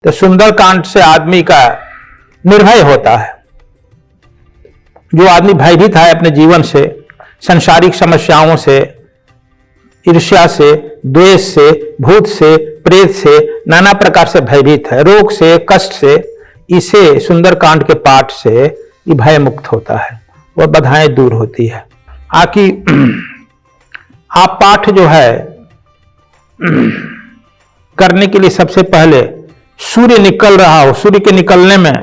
तो सुंदरकांड से आदमी का निर्भय होता है। जो आदमी भयभीत है अपने जीवन से, संसारिक समस्याओं से, ईर्ष्या से, द्वेष से, भूत से, प्रेत से, नाना प्रकार से भयभीत है, रोग से, कष्ट से, इसे सुंदरकांड के पाठ से ये भय मुक्त होता है, वह बाधाएं दूर होती है। आकि आप पाठ जो है करने के लिए सबसे पहले सूर्य निकल रहा हो, सूर्य के निकलने में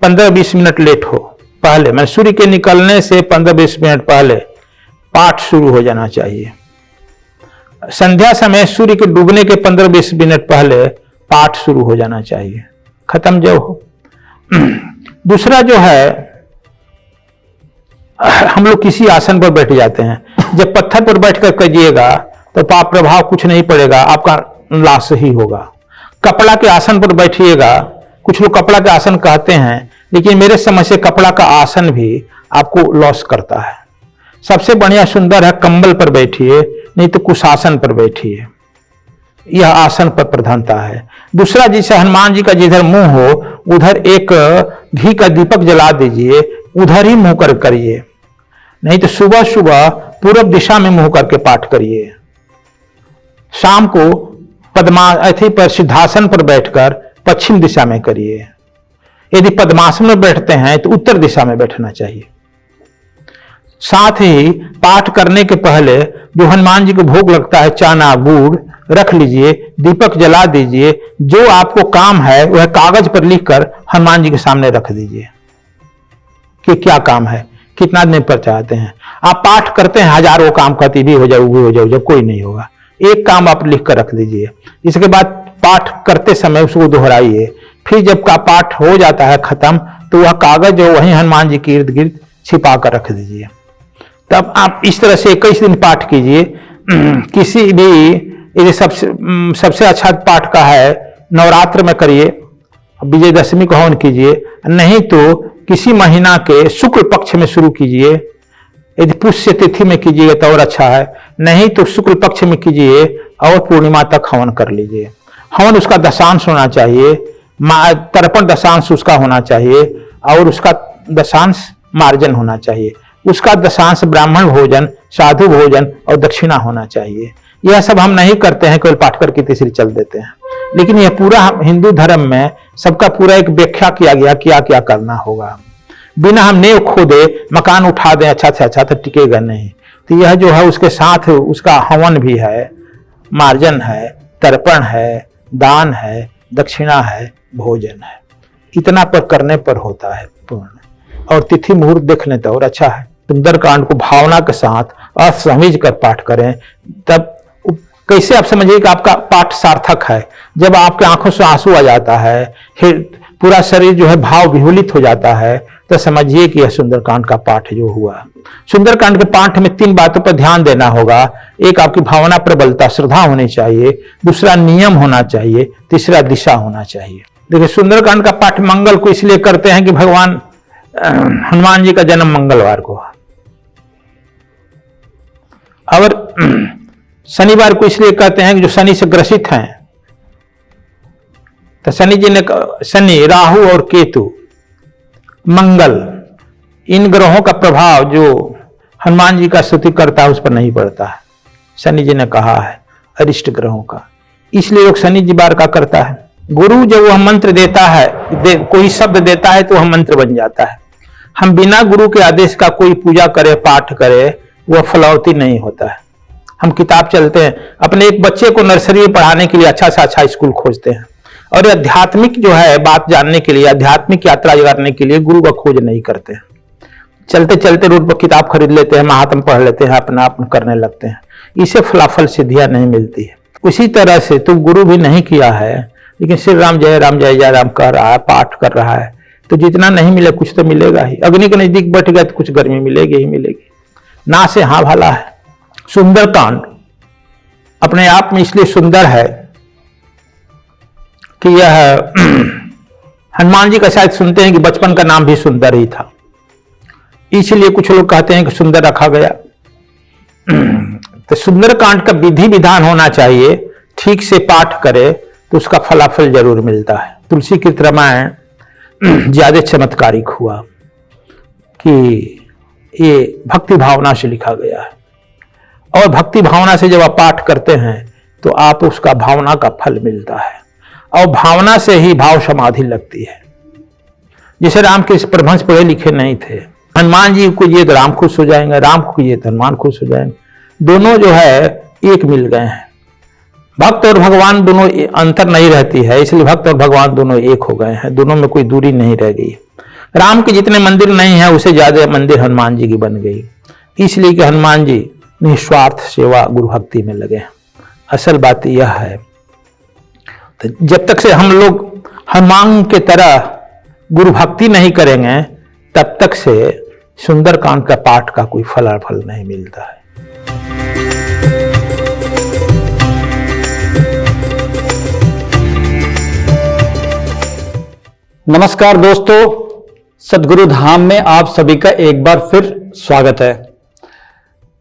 15-20 मिनट लेट हो, पहले मैं सूर्य के निकलने से 15-20 मिनट पहले पाठ शुरू हो जाना चाहिए। संध्या समय सूर्य के डूबने के 15-20 मिनट पहले पाठ शुरू हो जाना चाहिए, खत्म जब हो। दूसरा जो है, हम लोग किसी आसन पर बैठ जाते हैं, जब पत्थर पर बैठकर करिएगा तो पाप प्रभाव कुछ नहीं पड़ेगा, आपका लाश ही होगा। कपड़ा के आसन पर बैठिएगा, कुछ लोग कपड़ा के आसन कहते हैं, लेकिन मेरे समझ से कपड़ा का आसन भी आपको लॉस करता है। सबसे बढ़िया सुंदर है कंबल पर बैठिए, नहीं तो कुशासन पर बैठिए, यह आसन पर प्रधानता है। दूसरा, जैसे हनुमान जी का जिधर मुंह हो उधर एक घी का दीपक जला दीजिए, उधर ही मुंह कर करिए, नहीं तो सुबह सुबह पूर्व दिशा में मुंह करके पाठ करिए। शाम को पद्मासन पर सिद्धासन पर बैठकर पश्चिम दिशा में करिए। यदि पद्मासन में बैठते हैं तो उत्तर दिशा में बैठना चाहिए। साथ ही पाठ करने के पहले जो हनुमान जी को भोग लगता है, चाना गुड़ रख लीजिए, दीपक जला दीजिए। जो आपको काम है वह कागज पर लिखकर हनुमान जी के सामने रख दीजिए कि क्या काम है, कितना दिन पर चाहते हैं। आप पाठ करते हैं, हजारों काम करती भी हो जाओ, हो जाओ, जब कोई नहीं होगा, एक काम आप लिख कर रख दीजिए। इसके बाद पाठ करते समय उसको दोहराइए। फिर जब का पाठ हो जाता है खत्म, तो वह कागज जो वहीं हनुमान जी के इर्द गिर्द छिपा कर रख दीजिए। तब आप इस तरह से 21 दिन पाठ कीजिए। किसी भी, यदि सबसे अच्छा पाठ का है नवरात्र में करिए, विजयदशमी को हवन कीजिए, नहीं तो किसी महीना के शुक्ल पक्ष में शुरू कीजिए। यदि पुष्य तिथि में कीजिएगा तो और अच्छा है, नहीं तो शुक्ल पक्ष में कीजिए और पूर्णिमा तक हवन कर लीजिए। हवन उसका दशांश होना चाहिए, तर्पण दशांश उसका होना चाहिए, और उसका दशांश मार्जन होना चाहिए। उसका दशांश ब्राह्मण भोजन, साधु भोजन और दक्षिणा होना चाहिए। यह सब हम नहीं करते हैं, केवल पाठ करके तीसरी चल देते हैं। लेकिन यह पूरा हिंदू धर्म में सबका पूरा एक व्याख्या किया गया, क्या क्या करना होगा। बिना हम नेव खोदे मकान उठा दें अच्छा से अच्छा, तो टिकेगा नहीं। तो यह जो है उसके साथ उसका हवन भी है, मार्जन है, तर्पण है, दान है, दक्षिणा है, भोजन है। इतना पर करने पर होता है पूर्ण। और तिथि मुहूर्त देख लें तो और अच्छा है। सुंदरकांड को भावना के साथ और समझ कर पाठ करें, तब कैसे आप समझिए कि आपका पाठ सार्थक है। जब आपके आंखों से आंसू आ जाता है, फिर पूरा शरीर जो है भाव विहुलित हो जाता है, तो समझिए कि यह सुंदरकांड का पाठ जो हुआ। सुंदरकांड के पाठ में 3 बातों पर ध्यान देना होगा। एक, आपकी भावना प्रबलता, श्रद्धा होनी चाहिए। दूसरा, नियम होना चाहिए। तीसरा, दिशा होना चाहिए। देखिए, सुंदरकांड का पाठ मंगल को इसलिए करते हैं कि भगवान हनुमान जी का जन्म मंगलवार को, और शनिवार को इसलिए कहते हैं कि जो शनि से ग्रसित हैं, तो शनि जी ने, शनि, राहु और केतु, मंगल, इन ग्रहों का प्रभाव जो हनुमान जी का स्तुति करता है उस पर नहीं पड़ता है। शनि जी ने कहा है अरिष्ट ग्रहों का, इसलिए लोग शनि जी बार का करता है। गुरु जब वह मंत्र देता है, कोई शब्द देता है तो वह मंत्र बन जाता है। हम बिना गुरु के आदेश का कोई पूजा करे, पाठ करे, वह फलौती नहीं होता है। हम किताब चलते हैं, अपने एक बच्चे को नर्सरी में पढ़ाने के लिए अच्छा से अच्छा स्कूल खोजते हैं, और आध्यात्मिक जो है बात जानने के लिए, आध्यात्मिक यात्रा करने के लिए गुरु का खोज नहीं करते हैं। चलते चलते रोड पर किताब खरीद लेते हैं, महात्म पढ़ लेते हैं, अपना अपना करने लगते हैं। इसे फलाफल सिद्धियां नहीं मिलती है। उसी तरह से तुम गुरु भी नहीं किया है, लेकिन श्री राम जय जय राम कह रहा है, पाठ कर रहा है, तो जितना नहीं मिले कुछ तो मिलेगा ही। अग्नि के नजदीक बैठ गए तो कुछ गर्मी मिलेगी ही मिलेगी। ना से हाँ भला है। सुंदरकांड अपने आप में इसलिए सुंदर है कि यह हनुमान जी का शायद सुनते हैं कि बचपन का नाम भी सुंदर ही था, इसलिए कुछ लोग कहते हैं कि सुंदर रखा गया। तो सुंदरकांड का विधि विधान होना चाहिए, ठीक से पाठ करे, तो उसका फलाफल जरूर मिलता है। तुलसी कृत रामायण ज्यादा चमत्कारिक हुआ कि ये भक्ति भावना से लिखा गया है, और भक्ति भावना से जब आप पाठ करते हैं तो आप उसका भावना का फल मिलता है, और भावना से ही भाव समाधि लगती है। जैसे राम के प्रभंश पढ़े लिखे नहीं थे, हनुमान जी को ये तो राम खुश हो जाएंगे, राम को ये तो हनुमान खुश हो जाएंगे, दोनों जो है एक मिल गए हैं। भक्त और भगवान दोनों अंतर नहीं रहती है, इसलिए भक्त और भगवान दोनों एक हो गए हैं, दोनों में कोई दूरी नहीं रह गई। राम के जितने मंदिर नहीं है उससे ज्यादा मंदिर हनुमान जी की बन गई, इसलिए कि हनुमान जी निस्वार्थ सेवा गुरु भक्ति में लगे हैं। असल बात यह है, तो जब तक से हम लोग हनुमान के तरह गुरु भक्ति नहीं करेंगे तब तक से सुंदरकांड का पाठ का कोई फलाफल नहीं मिलता है। नमस्कार दोस्तों, सद्गुरु धाम में आप सभी का एक बार फिर स्वागत है।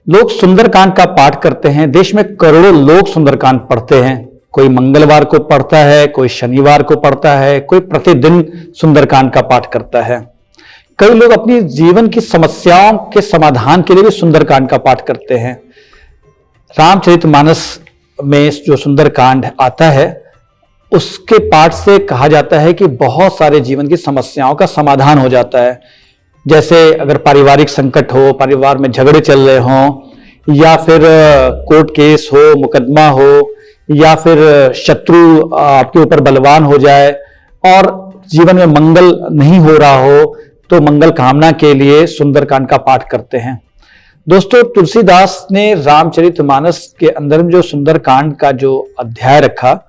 लोग सुंदरकांड का पाठ करते हैं, देश में करोड़ों लोग सुंदरकांड पढ़ते हैं। कोई मंगलवार को पढ़ता है, कोई शनिवार को पढ़ता है, कोई प्रतिदिन सुंदरकांड का पाठ करता है। कई लोग अपनी जीवन की समस्याओं के समाधान के लिए भी सुंदरकांड का पाठ करते हैं। रामचरितमानस में जो सुंदरकांड आता है उसके पाठ से कहा जाता है कि बहुत सारे जीवन की समस्याओं का समाधान हो जाता है। जैसे अगर पारिवारिक संकट हो, परिवार में झगड़े चल रहे हों, या फिर कोर्ट केस हो, मुकदमा हो, या फिर शत्रु आपके ऊपर बलवान हो जाए और जीवन में मंगल नहीं हो रहा हो, तो मंगल कामना के लिए सुंदरकांड का पाठ करते हैं। दोस्तों, तुलसीदास ने रामचरितमानस के अंदर जो सुंदरकांड का जो अध्याय रखा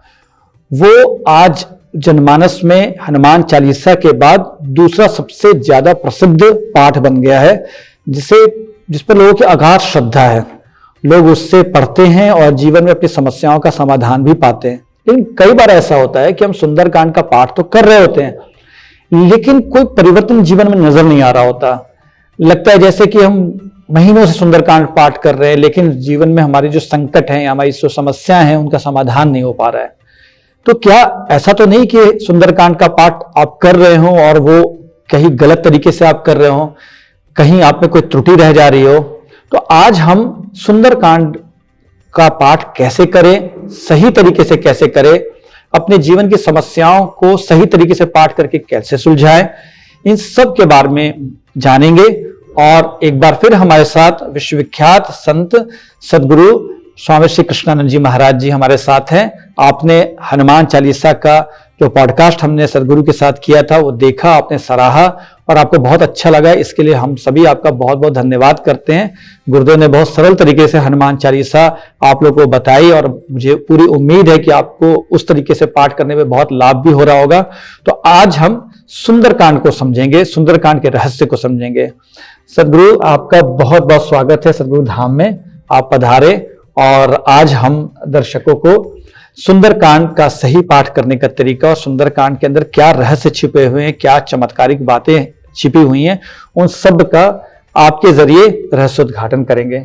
वो आज जनमानस में हनुमान चालीसा के बाद दूसरा सबसे ज्यादा प्रसिद्ध पाठ बन गया है, जिस पर लोगों की अगाध श्रद्धा है। लोग उससे पढ़ते हैं और जीवन में अपनी समस्याओं का समाधान भी पाते हैं। लेकिन कई बार ऐसा होता है कि हम सुंदरकांड का पाठ तो कर रहे होते हैं, लेकिन कोई परिवर्तन जीवन में नजर नहीं आ रहा होता। लगता है जैसे कि हम महीनों से सुंदरकांड पाठ कर रहे हैं, लेकिन जीवन में हमारी जो संकट है, हमारी जो समस्याएं हैं, उनका समाधान नहीं हो पा रहा है। तो क्या ऐसा तो नहीं कि सुंदरकांड का पाठ आप कर रहे हो और वो कहीं गलत तरीके से आप कर रहे हो, कहीं आप में कोई त्रुटि रह जा रही हो? तो आज हम सुंदरकांड का पाठ कैसे करें, सही तरीके से कैसे करें, अपने जीवन की समस्याओं को सही तरीके से पाठ करके कैसे सुलझाएं, इन सब के बारे में जानेंगे। और एक बार फिर हमारे साथ विश्वविख्यात संत सद्गुरु स्वामी श्री कृष्णानंद जी महाराज जी हमारे साथ हैं। आपने हनुमान चालीसा का जो पॉडकास्ट हमने सद्गुरु के साथ किया था वो देखा, आपने सराहा और आपको बहुत अच्छा लगा। इसके लिए हम सभी आपका बहुत बहुत धन्यवाद करते हैं। गुरुदेव ने बहुत सरल तरीके से हनुमान चालीसा आप लोगों को बताई और मुझे पूरी उम्मीद है कि आपको उस तरीके से पाठ करने में बहुत लाभ भी हो रहा होगा। तो आज हम सुंदरकांड को समझेंगे, सुंदरकांड के रहस्य को समझेंगे। सद्गुरु, आपका बहुत बहुत स्वागत है सद्गुरु धाम में, आप पधारे। और आज हम दर्शकों को सुंदरकांड का सही पाठ करने का तरीका और सुंदरकांड के अंदर क्या रहस्य छिपे हुए हैं, क्या चमत्कारिक बातें छिपी हुई हैं, उन सब का आपके जरिए रहस्योद्घाटन करेंगे।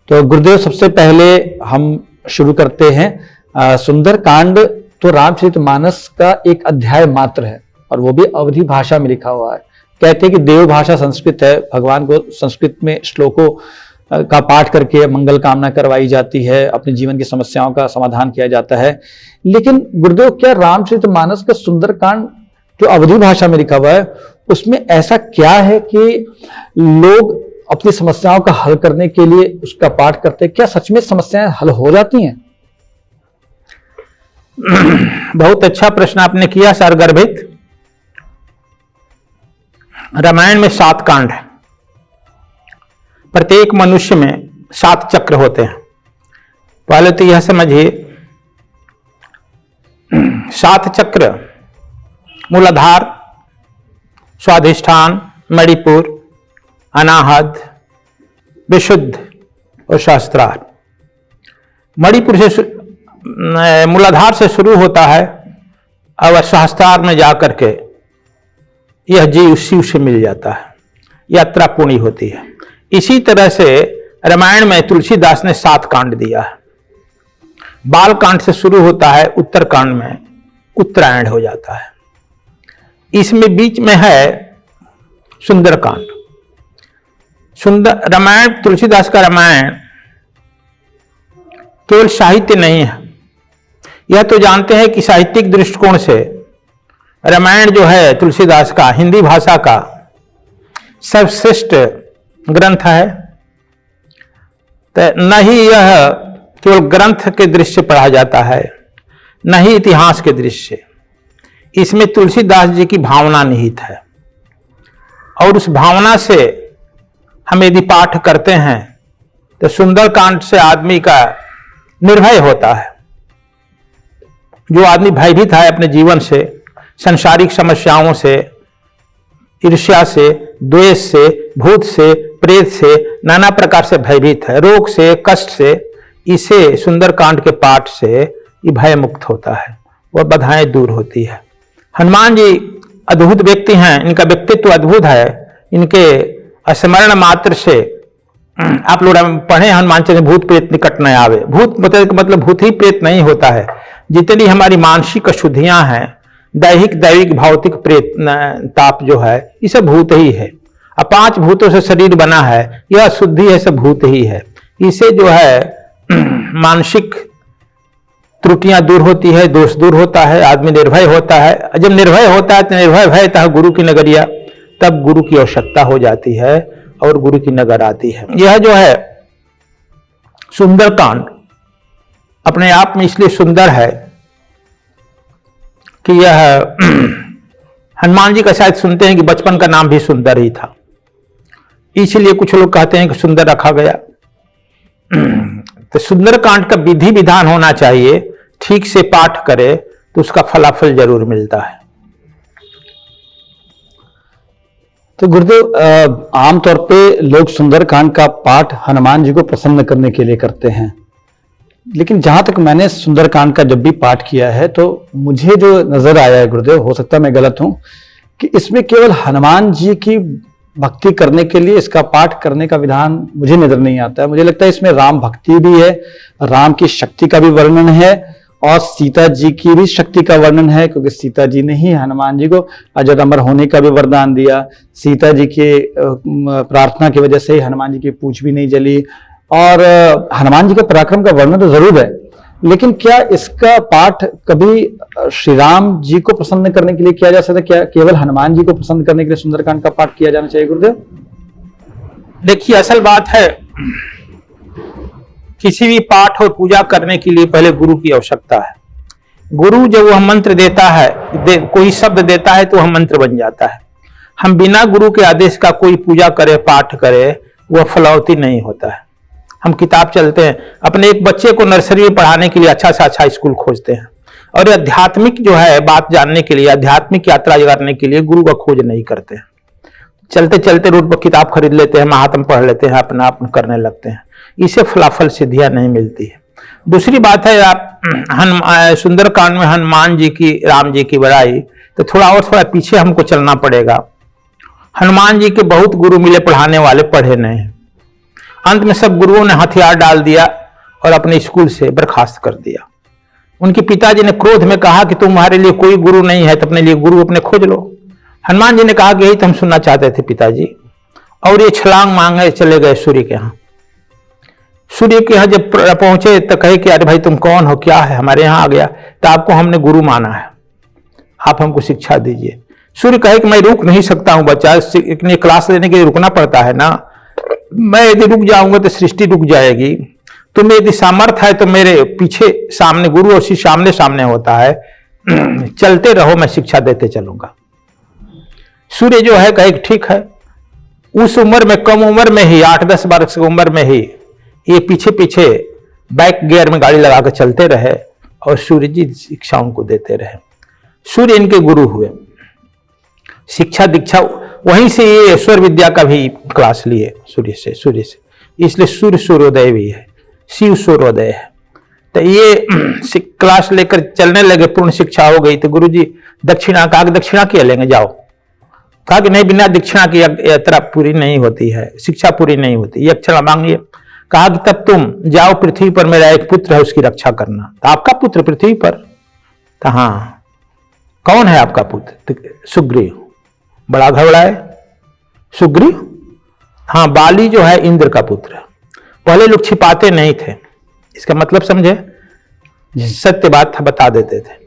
तो गुरुदेव, सबसे पहले हम शुरू करते हैं। सुंदरकांड तो रामचरितमानस का एक अध्याय मात्र है और वो भी अवधी भाषा में लिखा हुआ है। कहते हैं कि देव भाषा संस्कृत है, भगवान को संस्कृत में श्लोकों का पाठ करके मंगल कामना करवाई जाती है, अपने जीवन की समस्याओं का समाधान किया जाता है। लेकिन गुरुदेव, क्या रामचरितमानस का सुंदरकांड जो अवधी भाषा में लिखा हुआ है उसमें ऐसा क्या है कि लोग अपनी समस्याओं का हल करने के लिए उसका पाठ करते हैं? क्या सच में समस्याएं हल हो जाती हैं? बहुत अच्छा प्रश्न आपने किया सारगर्भित। रामायण में 7 कांड है। प्रत्येक मनुष्य में 7 चक्र होते हैं। पहले तो यह समझिए, 7 चक्र मूलाधार, स्वाधिष्ठान, मणिपुर, अनाहत, विशुद्ध और सहस्त्रार। मणिपुर से मूलाधार से शुरू होता है और सहस्त्रार में जाकर के यह जीव शिव से मिल जाता है, यात्रा पूर्ण होती है। इसी तरह से रामायण में तुलसीदास ने 7 कांड दिया है। बाल कांड से शुरू होता है उत्तर कांड में उत्तरायण हो जाता है। इसमें बीच में है सुंदरकांड। सुंदर रामायण, तुलसीदास का रामायण केवल साहित्य नहीं है। यह तो जानते हैं कि साहित्यिक दृष्टिकोण से रामायण जो है तुलसीदास का हिंदी भाषा का सर्वश्रेष्ठ ग्रंथ है। तो न ही यह केवल ग्रंथ के दृश्य से पढ़ा जाता है, न ही इतिहास के दृश्य से। इसमें तुलसीदास जी की भावना निहित है, और उस भावना से हम यदि पाठ करते हैं तो सुंदरकांड से आदमी का निर्भय होता है। जो आदमी भयभीत है अपने जीवन से, सांसारिक समस्याओं से, ईर्ष्या से, द्वेष से, भूत से, प्रेत से, नाना प्रकार से भयभीत है, रोग से, कष्ट से, इसे सुंदरकांड के पाठ से ये भय मुक्त होता है, वह बाधाएं दूर होती है। हनुमान जी अद्भुत व्यक्ति हैं, इनका व्यक्तित्व अद्भुत है। इनके स्मरण मात्र से आप लोग पढ़े हनुमान चालीसा, भूत प्रेत निकट न आवे। भूत मतलब भूत ही प्रेत नहीं होता है। जितनी हमारी मानसिक अशुद्धियां हैं, दैहिक दैविक भौतिक प्रेत ताप जो है, ये सब भूत ही है। अब 5 भूतों से शरीर बना है, यह शुद्धि है, सब भूत ही है। इसे जो है मानसिक त्रुटियां दूर होती है, दोष दूर होता है, आदमी निर्भय होता है। जब निर्भय होता है तो निर्भय भयतः गुरु की नगरिया, तब गुरु की आवश्यकता हो जाती है और गुरु की नगर आती है। यह जो है सुंदरकांड अपने आप में इसलिए सुंदर है कि यह हनुमान जी का शायद सुनते हैं कि बचपन का नाम भी सुंदर ही था, इसलिए कुछ लोग कहते हैं कि सुंदर रखा गया। तो सुंदरकांड का विधि विधान होना चाहिए, ठीक से पाठ करे तो उसका फलाफल जरूर मिलता है। तो गुरुदेव, आमतौर पे लोग सुंदरकांड का पाठ हनुमान जी को प्रसन्न करने के लिए करते हैं, लेकिन जहां तक मैंने सुंदरकांड का जब भी पाठ किया है तो मुझे जो नजर आया है गुरुदेव, हो सकता है मैं गलत हूं, कि इसमें केवल हनुमान जी की भक्ति करने के लिए इसका पाठ करने का विधान मुझे नजर नहीं आता है। मुझे लगता है इसमें राम भक्ति भी है, राम की शक्ति का भी वर्णन है, और सीता जी की भी शक्ति का वर्णन है, क्योंकि सीता जी ने ही हनुमान जी को अजर अमर होने का भी वरदान दिया। सीता जी के प्रार्थना की वजह से ही हनुमान जी की पूंछ भी नहीं जली। और हनुमान जी के पराक्रम का वर्णन तो जरूर है, लेकिन क्या इसका पाठ कभी श्री राम जी को प्रसन्न करने के लिए किया जा सकता है? क्या केवल हनुमान जी को प्रसन्न करने के लिए सुंदरकांड का पाठ किया जाना चाहिए गुरुदेव? देखिए, असल बात है किसी भी पाठ और पूजा करने के लिए पहले गुरु की आवश्यकता है। गुरु जब वह मंत्र देता है, कोई शब्द देता है तो वह मंत्र बन जाता है। हम बिना गुरु के आदेश का कोई पूजा करे, पाठ करे, वह फलौती नहीं होता है। हम किताब चलते हैं, अपने एक बच्चे को नर्सरी में पढ़ाने के लिए अच्छा से अच्छा स्कूल खोजते हैं, और आध्यात्मिक जो है बात जानने के लिए, आध्यात्मिक यात्रा करने के लिए गुरु का खोज नहीं करते हैं। चलते चलते रोड पर किताब खरीद लेते हैं, महात्म पढ़ लेते हैं, अपना आप करने लगते हैं। इससे फलाफल सिद्धियां नहीं मिलती है। दूसरी बात है, आप सुंदरकांड में हनुमान जी की, राम जी की बड़ाई, तो थोड़ा पीछे हमको चलना पड़ेगा। हनुमान जी के बहुत गुरु मिले, पढ़ाने वाले पढ़े नहीं। अंत में सब गुरुओं ने हथियार डाल दिया और अपने स्कूल से बर्खास्त कर दिया। उनके पिताजी ने क्रोध में कहा कि तुम्हारे लिए कोई गुरु नहीं है, तो अपने लिए गुरु अपने खोज लो। हनुमान जी ने कहा कि यही तो हम सुनना चाहते थे पिताजी, और ये छलांग मांगे चले गए सूर्य के यहाँ। सूर्य के यहाँ जब पहुंचे तो कहे कि अरे भाई तुम कौन हो, क्या है, हमारे यहाँ आ गया, तो आपको हमने गुरु माना है, आप हमको शिक्षा दीजिए। सूर्य कहे कि मैं रुक नहीं सकता हूं बच्चा, इतनी क्लास लेने के लिए रुकना पड़ता है ना, मैं यदि रुक जाऊंगा तो सृष्टि रुक जाएगी। तुम्हें यदि सामर्थ्य है तो मेरे पीछे सामने गुरु और शिष्य सामने सामने होता है, चलते रहो, मैं शिक्षा देते चलूंगा। सूर्य जो है कहे ठीक है। उस उम्र में, कम उम्र में ही, 8-10 वर्ष की उम्र में ही ये पीछे पीछे बैक गियर में गाड़ी लगाकर चलते रहे और सूर्य जी शिक्षाओं को देते रहे। सूर्य इनके गुरु हुए। शिक्षा दीक्षा वहीं से ये ईश्वर विद्या का भी क्लास लिए सूर्य से। इसलिए सूर्य सूर्योदय भी है, शिव सूर्योदय है। तो ये क्लास लेकर चलने लगे, पूर्ण शिक्षा हो गई। तो गुरु जी दक्षिणा, कहा कि दक्षिणा क्या लेंगे, जाओ। कहा कि नहीं, बिना दक्षिणा की यात्रा पूरी नहीं होती है, शिक्षा पूरी नहीं होती, ये अक्षर मांगिए। कहा कि तब तुम जाओ, पृथ्वी पर मेरा एक पुत्र है, उसकी रक्षा करना। तो आपका पुत्र पृथ्वी पर? तो हाँ, कौन है आपका पुत्र? सुग्रीव। बड़ा घबरा है सुग्रीव। हाँ, बाली जो है इंद्र का पुत्र है। पहले लोग छिपाते नहीं थे, इसका मतलब समझे, सत्य बात था बता देते थे।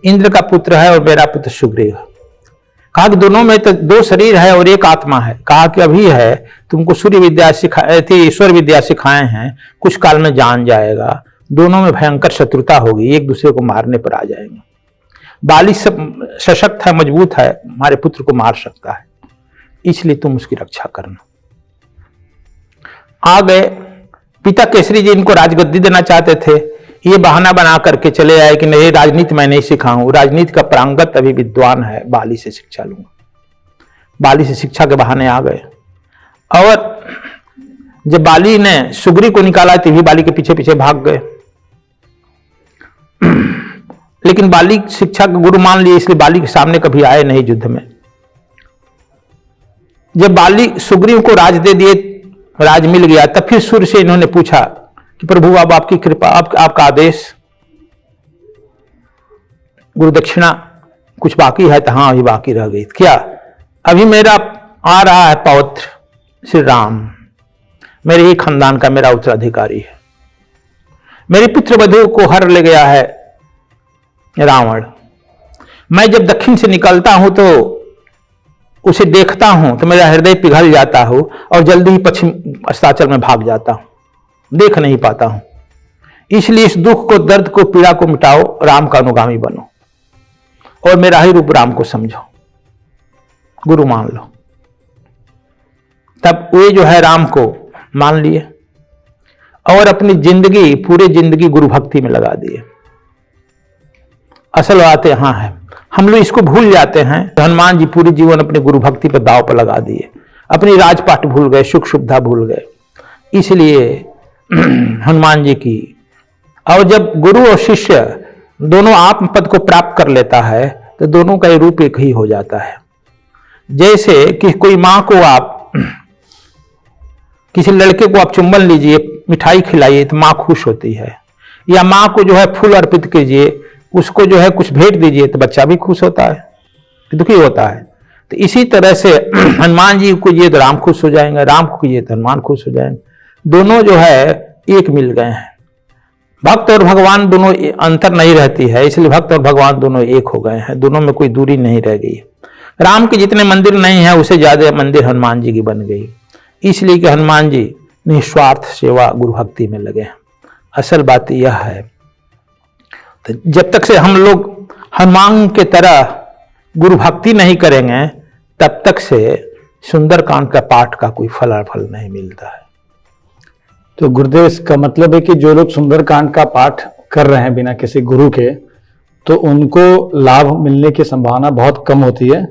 इंद्र का पुत्र है और मेरा पुत्र सुग्रीव है। कहा कि दोनों में तो दो शरीर है और एक आत्मा है। कहा कि अभी है, तुमको सूर्य विद्या सिखाए थे, ईश्वर विद्या सिखाए हैं, कुछ काल में जान जाएगा, दोनों में भयंकर शत्रुता होगी, एक दूसरे को मारने पर आ जाएंगे। बाली सशक्त है, मजबूत है, हमारे पुत्र को मार सकता है, इसलिए तुम उसकी रक्षा करना। आ गए पिता केसरी जी, इनको राजगद्दी देना चाहते थे। ये बहाना बना करके चले आए कि नहीं, राजनीति मैं नहीं सिखाऊं, राजनीति का प्रांगत अभी विद्वान है, बाली से शिक्षा लूंगा। बाली से शिक्षा के बहाने आ गए। और जब बाली ने सुग्रीव को निकाला तो भी बाली के पीछे पीछे भाग गए। लेकिन बाली शिक्षा का गुरु मान लिए, इसलिए बाली के सामने कभी आए नहीं युद्ध में। जब बाली सुग्रीव को राज दे दिए, राज मिल गया, तब फिर सूर्य से इन्होंने पूछा कि प्रभु अब आपकी कृपा, आपका आदेश, गुरु दक्षिणा कुछ बाकी है? तो हाँ, अभी बाकी रह गई। क्या? अभी मेरा आ रहा है पौत्र श्री राम, मेरे ही खानदान का मेरा उत्तराधिकारी है। मेरी पुत्र वधु को हर ले गया है रावण। मैं जब दक्षिण से निकलता हूं तो उसे देखता हूं तो मेरा हृदय पिघल जाता हूं और जल्दी ही पश्चिम अस्ताचल में भाग जाता हूं, देख नहीं पाता हूं। इसलिए इस दुख को, दर्द को, पीड़ा को मिटाओ, राम का अनुगामी बनो और मेरा ही रूप राम को समझो, गुरु मान लो। तब वे जो है राम को मान लिए और अपनी जिंदगी, पूरी जिंदगी गुरु भक्ति में लगा दिए। असल बात यहां है, हम लोग इसको भूल जाते हैं। हनुमान जी पूरी जीवन अपने गुरु भक्ति पर दांव पर लगा दिए, अपनी राजपाट भूल गए, सुख सुविधा भूल गए। इसलिए हनुमान जी की, और जब गुरु और शिष्य दोनों आत्म पद को प्राप्त कर लेता है तो दोनों का रूप एक ही हो जाता है। जैसे कि कोई मां को आप, किसी लड़के को आप चुंबन लीजिए, मिठाई खिलाइए तो मां खुश होती है, या मां को जो है फूल अर्पित कीजिए, उसको जो है कुछ भेंट दीजिए तो बच्चा भी खुश होता है, दुखी होता है। तो इसी तरह से हनुमान जी को कीजिए तो राम खुश हो जाएंगे, राम को कीजिए तो हनुमान खुश हो जाएंगे। दोनों जो है एक मिल गए हैं। भक्त और भगवान दोनों अंतर नहीं रहती है, इसलिए भक्त और भगवान दोनों एक हो गए हैं, दोनों में कोई दूरी नहीं रह गई। राम के जितने मंदिर नहीं है उससे ज्यादा मंदिर हनुमान जी की बन गई, इसलिए कि हनुमान जी निस्वार्थ सेवा गुरु भक्ति में लगे हैं। असल बात यह है, तो जब तक से हम लोग हनुमान के तरह गुरु भक्ति नहीं करेंगे तब तक से सुंदरकांड का पाठ का कोई फलाफल नहीं मिलता है। तो गुरुदेव, इसका मतलब है कि जो लोग सुंदरकांड का पाठ कर रहे हैं बिना किसी गुरु के, तो उनको लाभ मिलने की संभावना बहुत कम होती है,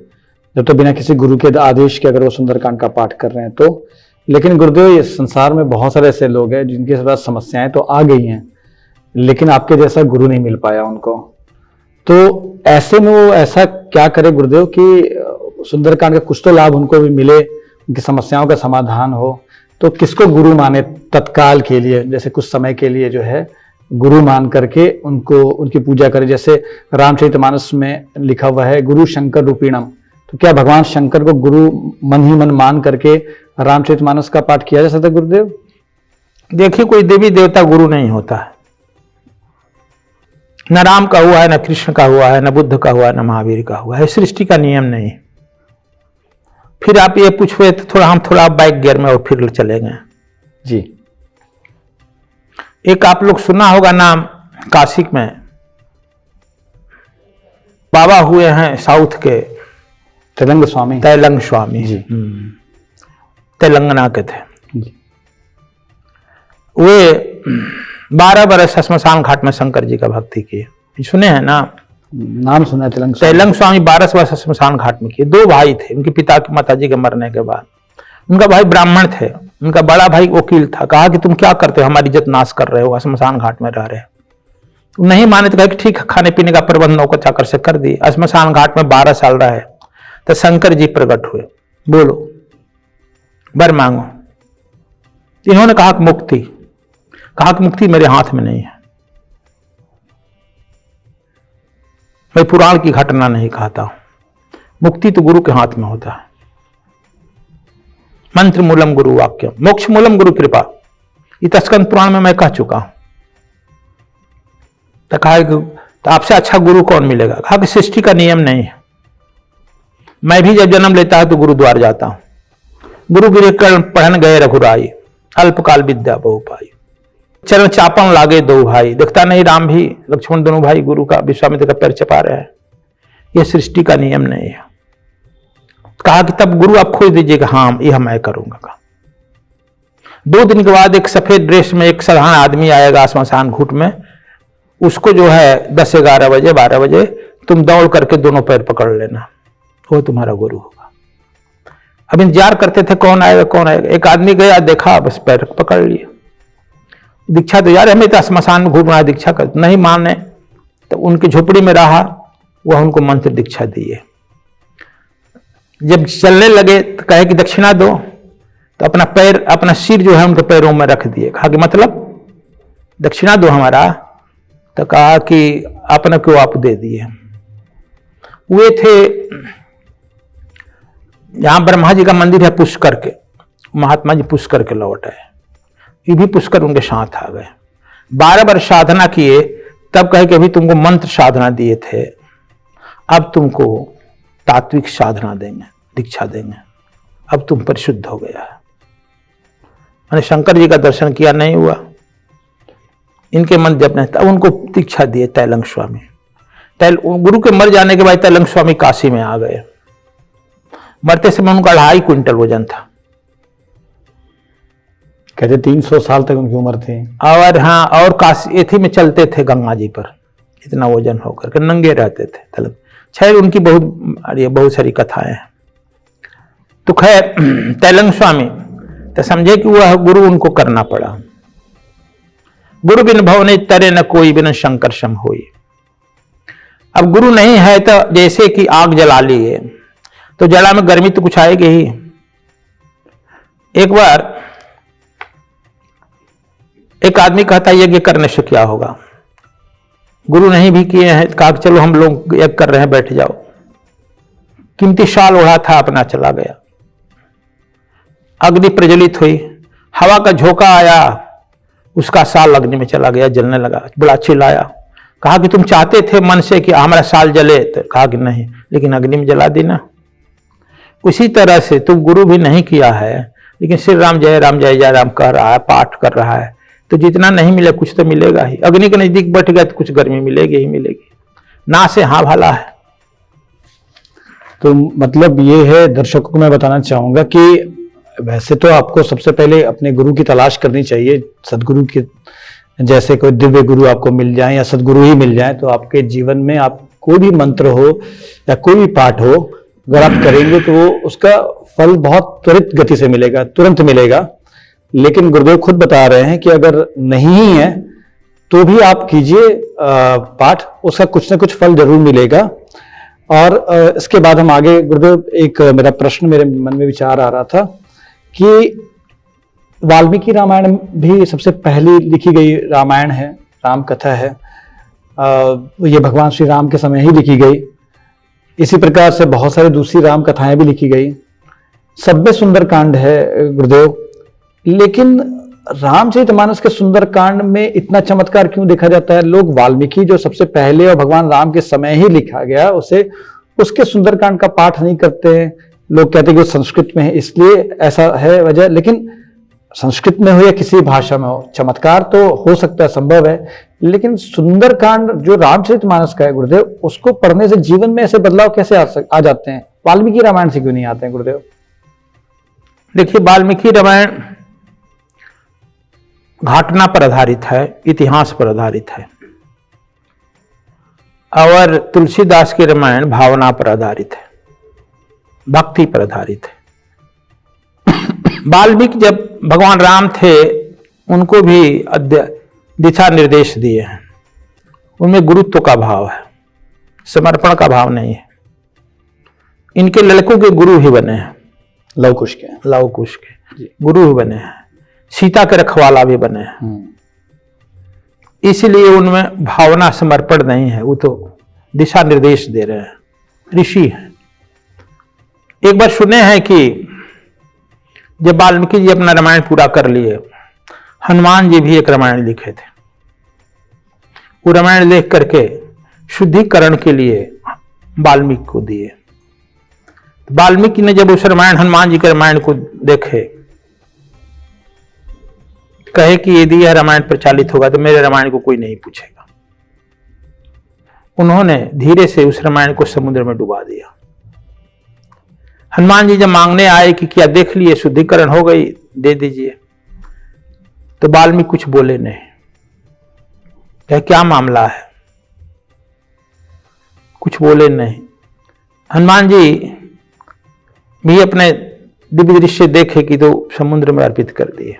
जब तो बिना किसी गुरु के आदेश के अगर वो सुंदरकांड का पाठ कर रहे हैं तो। लेकिन गुरुदेव, ये संसार में बहुत सारे ऐसे लोग हैं जिनके साथ समस्याएं तो आ गई हैं, लेकिन आपके जैसा गुरु नहीं मिल पाया उनको। तो ऐसे में वो ऐसा क्या करे गुरुदेव कि सुंदरकांड का कुछ तो लाभ उनको भी मिले, उनकी समस्याओं का समाधान हो? तो किसको गुरु माने तत्काल के लिए, जैसे कुछ समय के लिए जो है गुरु मान करके उनको, उनकी पूजा करे? जैसे रामचरितमानस में लिखा हुआ है गुरु शंकर रूपीणम, तो क्या भगवान शंकर को गुरु मन ही मन मान करके रामचरितमानस का पाठ किया जा सकता है गुरुदेव? देखिए, कोई देवी देवता गुरु नहीं होता है। न राम का हुआ है, न कृष्ण का हुआ है, न बुद्ध का हुआ है, न महावीर का हुआ है। सृष्टि का नियम नहीं। फिर आप ये पूछे तो हम थोड़ा बैक गियर में और फिर चलेंगे जी। एक आप लोग सुना होगा नाम, काशी में बाबा हुए हैं साउथ के, तैलंग स्वामी। तैलंग स्वामी जी। तेलंगाना के थे जी। वे 12 बरस श्मशान घाट में शंकर जी का भक्ति किए। सुने हैं ना? नाम सुना है तैलंग स्वामी 12 वर्ष श्मशान घाट में किए। 2 भाई थे उनके पिता की, माता जी के मरने के बाद। उनका भाई ब्राह्मण थे, उनका बड़ा भाई वकील था। कहा कि तुम क्या करते हो, हमारी इज्जत नाश कर रहे हो, श्मशान घाट में रह रहे हो। नहीं माने तो कहा कि ठीक है, खाने पीने का प्रबंध नौकर चाकर से कर दिए। श्मशान घाट में 12 साल रहे तो शंकर जी प्रकट हुए, बोलो वर मांगो। इन्होंने कहा कि मुक्ति। कहा कि मुक्ति मेरे हाथ में नहीं है। मैं पुराण की घटना नहीं कहता हूं, मुक्ति तो गुरु के हाथ में होता है। मंत्र मूलम गुरु वाक्यम, मोक्ष मूलम गुरु कृपा, ये स्कंद पुराण में मैं कह चुका हूं। तो कहा कि तो आपसे अच्छा गुरु कौन मिलेगा? कहा कि सृष्टि का नियम नहीं है। मैं भी जब जन्म लेता है तो गुरुद्वार जाता हूं। गुरु गिरे कर्ण पढ़न गए रघुराई, अल्पकाल विद्या बहु पाई, चरण चापन लागे दो भाई। दिखता नहीं राम भी लक्ष्मण दोनों भाई गुरु का विश्वामित्र का पैर चपा रहे हैं। यह सृष्टि का नियम नहीं है। कहा कि तब गुरु आप खोज दीजिएगा। हाँ, यह मैं करूंगा। 2 दिन के बाद एक सफेद ड्रेस में एक साधारण आदमी आएगा श्मशान घूट में, उसको जो है 10-11 बजे 12 बजे तुम दौड़ करके दोनों पैर पकड़ लेना, वो तुम्हारा गुरु होगा। अब इंतजार करते थे कौन आएगा कौन आएगा। एक आदमी गया, देखा, बस पैर पकड़ लिए। दीक्षा तो यार हमें तो श्मशान में घूमना है, दीक्षा कर नहीं माने तो उनकी झोपड़ी में रहा, वह उनको मंत्र दीक्षा दिए। जब चलने लगे तो कहे कि दक्षिणा दो, तो अपना पैर अपना सिर जो है उनके पैरों में रख दिए। कहा कि मतलब दक्षिणा दो हमारा, तो कहा कि अपना क्यों आप दे दिए। वे थे जहां ब्रह्मा जी का मंदिर है पुष्कर के, महात्मा जी पुष्कर के लौट आए, ये भी पुष्कर उनके साथ आ गए। 12 वर्ष साधना किए, तब कहे कि अभी तुमको मंत्र साधना दिए थे, अब तुमको तात्विक साधना देंगे, दीक्षा देंगे, अब तुम परिशुद्ध हो गया है। मैंने शंकर जी का दर्शन किया, नहीं हुआ। इनके मन जब नहीं, तब उनको दीक्षा दिए तैलंग स्वामी। गुरु के मर जाने के बाद तैलंग स्वामी काशी में आ गए। मरते समय उनका 2.5 क्विंटल वजन था। कहते 300 साल तक उनकी उम्र थी। और हाँ, और काशी एथी में चलते थे गंगा जी पर, इतना वजन होकर के नंगे रहते थे। तलब खैर उनकी बहुत सारी कथाएं हैं। तो खैर तैलंग स्वामी तो समझे कि वह गुरु उनको करना पड़ा। गुरु बिन भवने तरे न कोई, बिन शंकर सम होई। अब गुरु नहीं है तो जैसे कि आग जला लिए, तो जला में गर्मी तो कुछ आएगी ही। एक बार एक आदमी कहता यज्ञ करने से क्या होगा, गुरु नहीं भी किए हैं। कहा चलो हम लोग यज्ञ कर रहे हैं, बैठ जाओ। कीमती शाल ओढ़ा था, अपना चला गया। अग्नि प्रज्वलित हुई, हवा का झोंका आया, उसका साल अग्नि में चला गया, जलने लगा। बड़ा चिल्लाया, कहा कि तुम चाहते थे मन से कि हमारा साल जले, तो कहा कि नहीं, लेकिन अग्नि में जला दी ना। उसी तरह से तुम गुरु भी नहीं किया है, लेकिन श्री राम जय राम कह रहा है, पाठ कर रहा है, तो जितना नहीं मिले कुछ तो मिलेगा ही। अग्नि के नजदीक बैठ गया तो कुछ गर्मी मिलेगी ही मिलेगी। ना से हाँ भला है। तो मतलब ये है, दर्शकों को मैं बताना चाहूंगा कि वैसे तो आपको सबसे पहले अपने गुरु की तलाश करनी चाहिए। सदगुरु के जैसे कोई दिव्य गुरु आपको मिल जाए या सदगुरु ही मिल जाए, तो आपके जीवन में आप कोई भी मंत्र हो या कोई भी पाठ हो, अगर आप करेंगे तो वो उसका फल बहुत त्वरित गति से मिलेगा, तुरंत मिलेगा। लेकिन गुरुदेव खुद बता रहे हैं कि अगर नहीं है तो भी आप कीजिए पाठ, उसका कुछ ना कुछ फल जरूर मिलेगा। और इसके बाद हम आगे, गुरुदेव एक मेरा प्रश्न मेरे मन में विचार आ रहा था कि वाल्मीकि रामायण भी सबसे पहली लिखी गई रामायण है, राम कथा है। ये भगवान श्री राम के समय ही लिखी गई। इसी प्रकार से बहुत सारी दूसरी राम कथाएं भी लिखी गई। सब में सुंदरकांड है गुरुदेव, लेकिन रामचरितमानस के सुंदरकांड में इतना चमत्कार क्यों देखा जाता है? लोग वाल्मीकि जो सबसे पहले और भगवान राम के समय ही लिखा गया, उसे उसके सुंदरकांड का पाठ नहीं करते हैं। लोग कहते हैं कि वो संस्कृत में है, इसलिए ऐसा है वजह। लेकिन संस्कृत में हो या किसी भाषा में हो, चमत्कार तो हो सकता है, संभव है। लेकिन सुंदरकांड जो रामचरितमानस का है गुरुदेव, उसको पढ़ने से जीवन में ऐसे बदलाव कैसे आ जाते हैं? वाल्मीकि रामायण से क्यों नहीं आते हैं गुरुदेव? देखिए, वाल्मीकि रामायण घटना पर आधारित है, इतिहास पर आधारित है, और तुलसीदास की रामायण भावना पर आधारित है, भक्ति पर आधारित है। वाल्मीकि जब भगवान राम थे, उनको भी दिशा निर्देश दिए हैं। उनमें गुरुत्व का भाव है, समर्पण का भाव नहीं है। इनके लड़कों के गुरु ही बने हैं, लव कुश के गुरु ही बने हैं, सीता के रखवाला भी बने हैं। इसलिए उनमें भावना समर्पण नहीं है, वो तो दिशा निर्देश दे रहे हैं, ऋषि हैं। एक बार सुने हैं कि जब वाल्मीकि जी अपना रामायण पूरा कर लिए, हनुमान जी भी एक रामायण लिखे थे। वो रामायण लिख करके शुद्धिकरण के लिए वाल्मीकि को दिए। वाल्मीकि ने जब उस रामायण, हनुमान जी के रामायण को देखे, कहे कि यदि यह रामायण प्रचालित होगा तो मेरे रामायण को कोई नहीं पूछेगा। उन्होंने धीरे से उस रामायण को समुद्र में डुबा दिया। हनुमान जी जब मांगने आए कि क्या देख लिए, शुद्धिकरण हो गई, दे दीजिए, तो वाल्मीकि कुछ बोले नहीं। कहे क्या मामला है, कुछ बोले नहीं। हनुमान जी भी अपने दिव्य दृश्य देखे कि तो समुद्र में अर्पित कर दिए।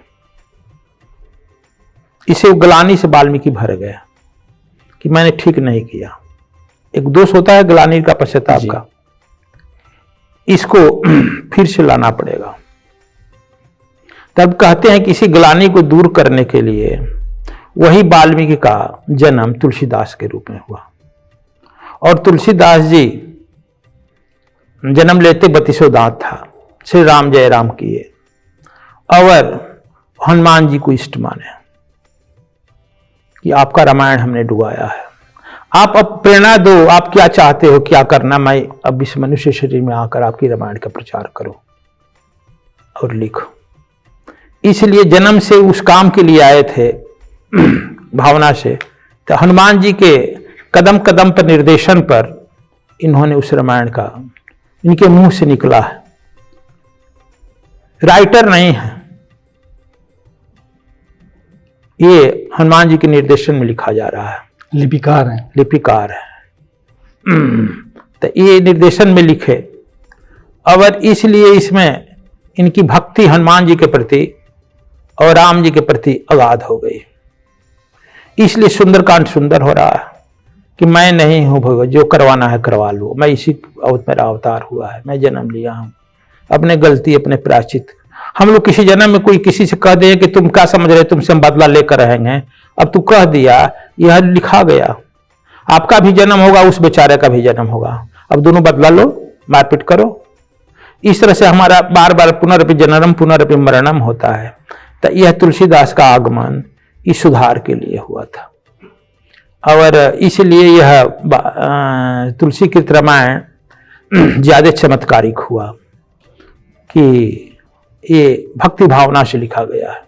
इसे ग्लानि से वाल्मीकि भर गया कि मैंने ठीक नहीं किया। एक दोष होता है ग्लानि का, पश्चाताप का, इसको फिर से लाना पड़ेगा। तब कहते हैं कि इसी ग्लानि को दूर करने के लिए वही वाल्मीकि का जन्म तुलसीदास के रूप में हुआ। और तुलसीदास जी जन्म लेते 32 दांत था, श्री राम जय राम किए और हनुमान जी को इष्ट माने कि आपका रामायण हमने डुबाया है, आप अब प्रेरणा दो, आप क्या चाहते हो, क्या करना, मैं अब इस मनुष्य शरीर में आकर आपकी रामायण का प्रचार करो और लिखो। इसलिए जन्म से उस काम के लिए आए थे भावना से। तो हनुमान जी के कदम कदम पर निर्देशन पर इन्होंने उस रामायण का, इनके मुंह से निकला है, राइटर नहीं है, ये हनुमान जी के निर्देशन में लिखा जा रहा है, लिपिकार हैं, लिपिकार है। तो ये निर्देशन में लिखे और इसलिए इसमें इनकी भक्ति हनुमान जी के प्रति और राम जी के प्रति अगाध हो गई। इसलिए सुंदरकांड सुंदर हो रहा है कि मैं नहीं हूं भगवान, जो करवाना है करवा लो, मैं इसी मेरा अवतार हुआ है, मैं जन्म लिया हूं, अपने गलती अपने प्रायश्चित। हम लोग किसी जन्म में कोई किसी से कह दे कि तुम क्या समझ रहे, तुमसे हम बदला लेकर रहेंगे, अब तू कह दिया, यह लिखा गया, आपका भी जन्म होगा, उस बेचारे का भी जन्म होगा, अब दोनों बदला लो, मारपीट करो। इस तरह से हमारा बार बार पुनरपि जननम पुनरपि मरणम होता है। तो यह तुलसीदास का आगमन इस सुधार के लिए हुआ था और इसलिए यह तुलसीकृत रामायण ज्यादा चमत्कारिक हुआ कि ये भक्ति भावना से लिखा गया है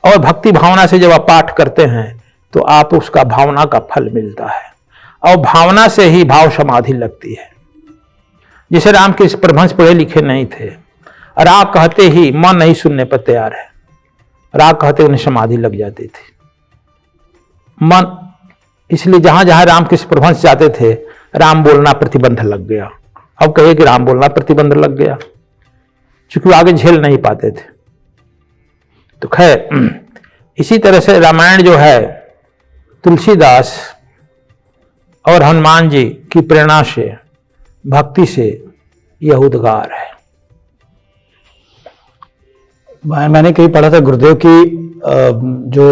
और भक्ति भावना से जब आप पाठ करते हैं तो आप उसका भावना का फल मिलता है और भावना से ही भाव समाधि लगती है। जैसे रामकृष्ण परमहंस पढ़े लिखे नहीं थे, राग कहते ही मन नहीं सुनने पर तैयार है, राग कहते उन्हें समाधि लग जाती थी मन। इसलिए जहां जहां रामकृष्ण परमहंस जाते थे राम बोलना प्रतिबंध लग गया। अब कहिए कि राम बोलना प्रतिबंध लग गया क्योंकि आगे झेल नहीं पाते थे। तो खैर इसी तरह से रामायण जो है तुलसीदास और हनुमान जी की प्रेरणा से, भक्ति से यह उद्गार है। मैंने कहीं पढ़ा था गुरुदेव की जो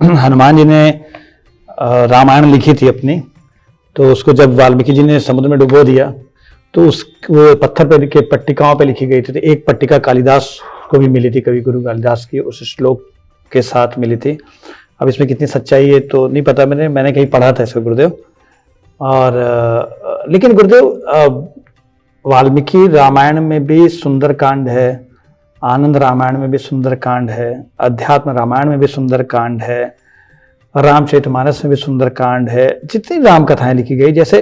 हनुमान जी ने रामायण लिखी थी अपनी, तो उसको जब वाल्मीकि जी ने समुद्र में डुबो दिया तो उस वो पत्थर पे के पट्टिकाओं पे लिखी गई थी। तो एक पट्टिका कालिदास को भी मिली थी, कवि गुरु कालिदास की उस श्लोक के साथ मिली थी। अब इसमें कितनी सच्चाई है तो नहीं पता, मैंने कहीं पढ़ा था इसको गुरुदेव। और लेकिन गुरुदेव वाल्मीकि रामायण में भी सुंदर कांड है, आनंद रामायण में भी सुंदर कांड है, अध्यात्म रामायण में भी सुंदर कांड है, रामचरितमानस में भी सुंदर कांड है। जितनी राम कथाएं लिखी गई, जैसे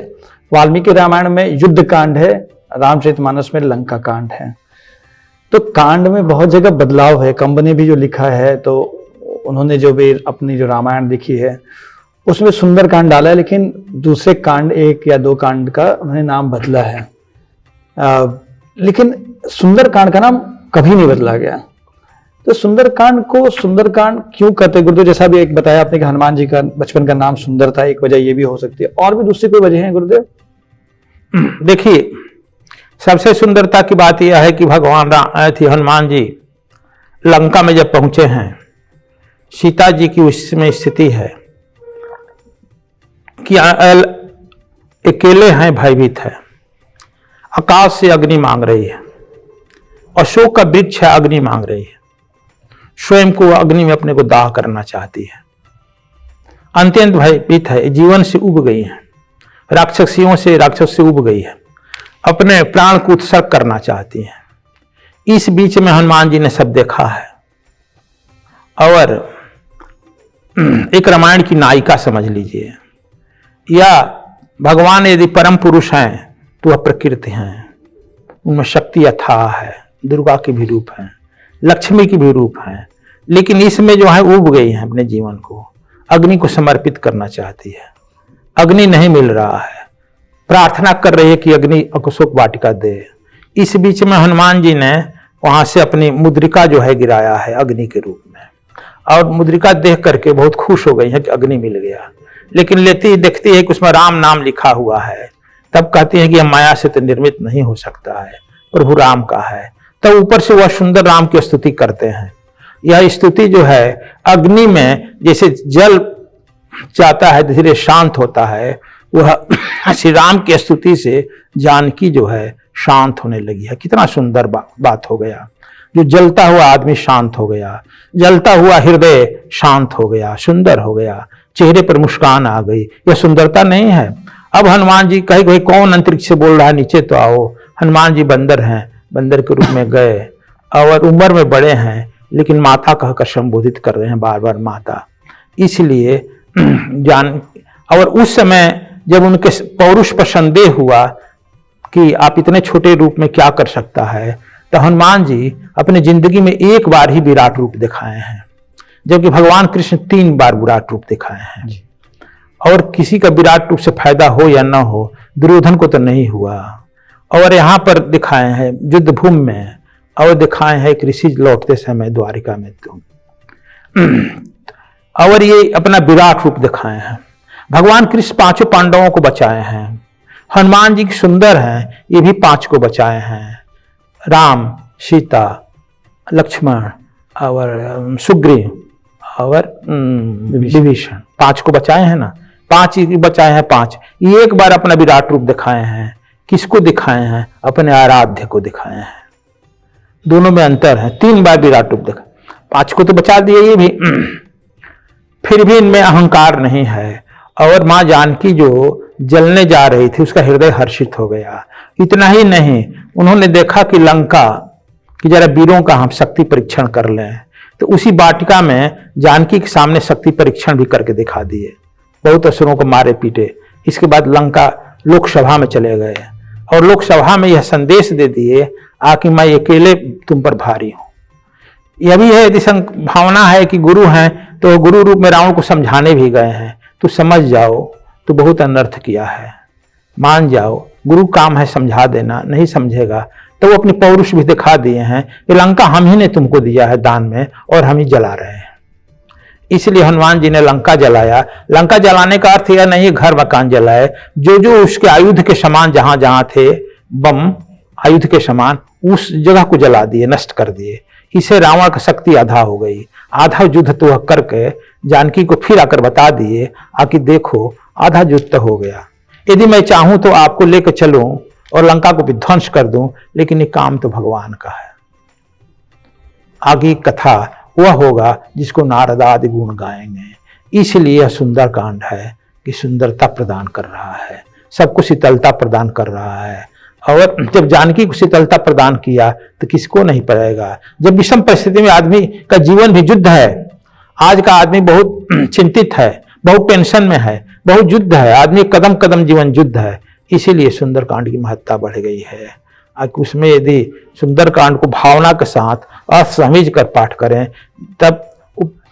वाल्मीकि रामायण में युद्ध कांड है, रामचरितमानस में लंका कांड है। तो कांड में बहुत जगह बदलाव है। कंब ने भी जो लिखा है तो उन्होंने जो भी अपनी जो रामायण लिखी है उसमें सुंदर कांड डाला है, लेकिन दूसरे कांड 1 या 2 कांड का उन्होंने नाम बदला है। लेकिन सुंदर कांड का नाम कभी नहीं बदला गया। तो सुंदरकांड को सुंदरकांड क्यों कहते हैं गुरुदेव? जैसा भी एक बताया आपने कि हनुमान जी का बचपन का नाम सुंदर था, एक वजह ये भी हो सकती है, और भी दूसरी कोई वजह है गुरुदेव? देखिए, सबसे सुंदरता की बात यह है कि भगवान हनुमान जी लंका में जब पहुंचे हैं, सीता जी की उसमें स्थिति है कि अकेले हैं, भयभीत है। आकाश से अग्नि मांग रही है, अशोक का वृक्ष है, अग्नि मांग रही है। स्वयं को अग्नि में अपने को दाह करना चाहती है, अत्यंत भयभीत है, जीवन से उब गई है, राक्षस से उब गई है, अपने प्राण को उत्सर्ग करना चाहती है। इस बीच में हनुमान जी ने सब देखा है और एक रामायण की नायिका समझ लीजिए, या भगवान यदि परम पुरुष हैं तो वह प्रकृति हैं, उनमें शक्ति अथाह है, दुर्गा के भी रूप हैं, लक्ष्मी की भी रूप हैं, लेकिन इसमें जो है उब गई है, अपने जीवन को अग्नि को समर्पित करना चाहती है। अग्नि नहीं मिल रहा है, प्रार्थना कर रही है कि अग्नि अशोक वाटिका दे। इस बीच में हनुमान जी ने वहां से अपनी मुद्रिका जो है गिराया है अग्नि के रूप में, और मुद्रिका देख करके बहुत खुश हो गई है कि अग्नि मिल गया। लेकिन लेती ही देखती है कि उसमें राम नाम लिखा हुआ है, तब कहती है कि यह माया से तो निर्मित नहीं हो सकता है, प्रभु राम का है। तब ऊपर से वह सुंदर राम की स्तुति करते हैं। यह स्तुति जो है अग्नि में जैसे जल जाता है धीरे शांत होता है, वह श्री राम की स्तुति से जानकी जो है शांत होने लगी है। कितना सुंदर बात हो गया, जो जलता हुआ आदमी शांत हो गया, जलता हुआ हृदय शांत हो गया, सुंदर हो गया, चेहरे पर मुस्कान आ गई। यह सुंदरता नहीं है? अब हनुमान जी कहे भाई कौन अंतरिक्ष से बोल रहा है, नीचे तो आओ। हनुमान जी बंदर हैं, बंदर के रूप में गए और उम्र में बड़े हैं, लेकिन माता कहकर संबोधित कर रहे हैं बार बार माता। इसलिए जान, और उस समय जब उनके पौरुष पर संदेह हुआ कि आप इतने छोटे रूप में क्या कर सकता है, तो हनुमान जी अपने जिंदगी में एक बार ही विराट रूप दिखाए हैं, जबकि भगवान कृष्ण 3 बार विराट रूप दिखाए हैं। और किसी का विराट रूप से फायदा हो या ना हो, दुर्योधन को तो नहीं हुआ। और यहाँ पर दिखाए हैं युद्ध भूमि में, और दिखाए हैं कृषि लौटते समय द्वारिका में तो, और ये अपना विराट रूप दिखाए हैं। भगवान कृष्ण 5 पांडवों को बचाए हैं। हनुमान जी की सुंदर हैं, ये भी 5 को बचाए हैं। राम, सीता, लक्ष्मण और सुग्रीव और विभीषण, 5 को बचाए हैं ना, 5 ही बचाए हैं। 5 एक बार अपना विराट रूप दिखाए हैं। किसको दिखाए हैं? अपने आराध्य को दिखाए हैं। दोनों में अंतर है। 3 बार विराट रूप दिखा, 5 को तो बचा दिए ये भी, फिर भी इनमें अहंकार नहीं है। और मां जानकी जो जलने जा रही थी, उसका हृदय हर्षित हो गया। इतना ही नहीं, उन्होंने देखा कि लंका कि जरा वीरों का हम शक्ति परीक्षण कर लें, तो उसी वाटिका में जानकी के सामने शक्ति परीक्षण भी करके दिखा दिए। बहुत असुरों को मारे पीटे। इसके बाद लंका लोकसभा में चले गए और लोकसभा में यह संदेश दे दिए आकि मैं अकेले तुम पर भारी हूं। यह भी है, यदि भावना है कि गुरु हैं तो गुरु रूप में रावण को समझाने भी गए हैं, तो समझ जाओ तो बहुत अनर्थ किया है, मान जाओ। गुरु काम है समझा देना, नहीं समझेगा तो वो अपनी पौरुष भी दिखा दिए हैं कि लंका हम ही ने तुमको दिया है दान में और हम ही जला रहे हैं। इसलिए हनुमान जी ने लंका जलाया। लंका जलाने का अर्थ यह नहीं घर मकान जलाए, जो जो उसके आयुध के समान जहां जहां थे बम आयुध के समान, उस जगह को जला दिए, नष्ट कर दिए। इसे रावण का शक्ति आधा हो गई। आधा युद्ध तो वह करके जानकी को फिर आकर बता दिए आकि देखो आधा युद्ध तो हो गया, यदि मैं चाहूं तो आपको लेकर चलूं और लंका को विध्वंस कर दूं, लेकिन ये काम तो भगवान का है। आगे कथा वह होगा जिसको नारद आदि गुण गाएंगे। इसलिए यह सुंदर कांड है कि सुंदरता प्रदान कर रहा है, सबको शीतलता प्रदान कर रहा है। और जब जानकी को शीतलता प्रदान किया तो किसको नहीं पड़ेगा। जब विषम परिस्थिति में आदमी का जीवन भी युद्ध है, आज का आदमी बहुत चिंतित है, बहुत टेंशन में है, बहुत युद्ध है, आदमी कदम कदम जीवन युद्ध है। इसीलिए सुंदरकांड की महत्ता बढ़ गई है। उसमें यदि सुंदरकांड को भावना के साथ अर्थ समझ कर पाठ करें, तब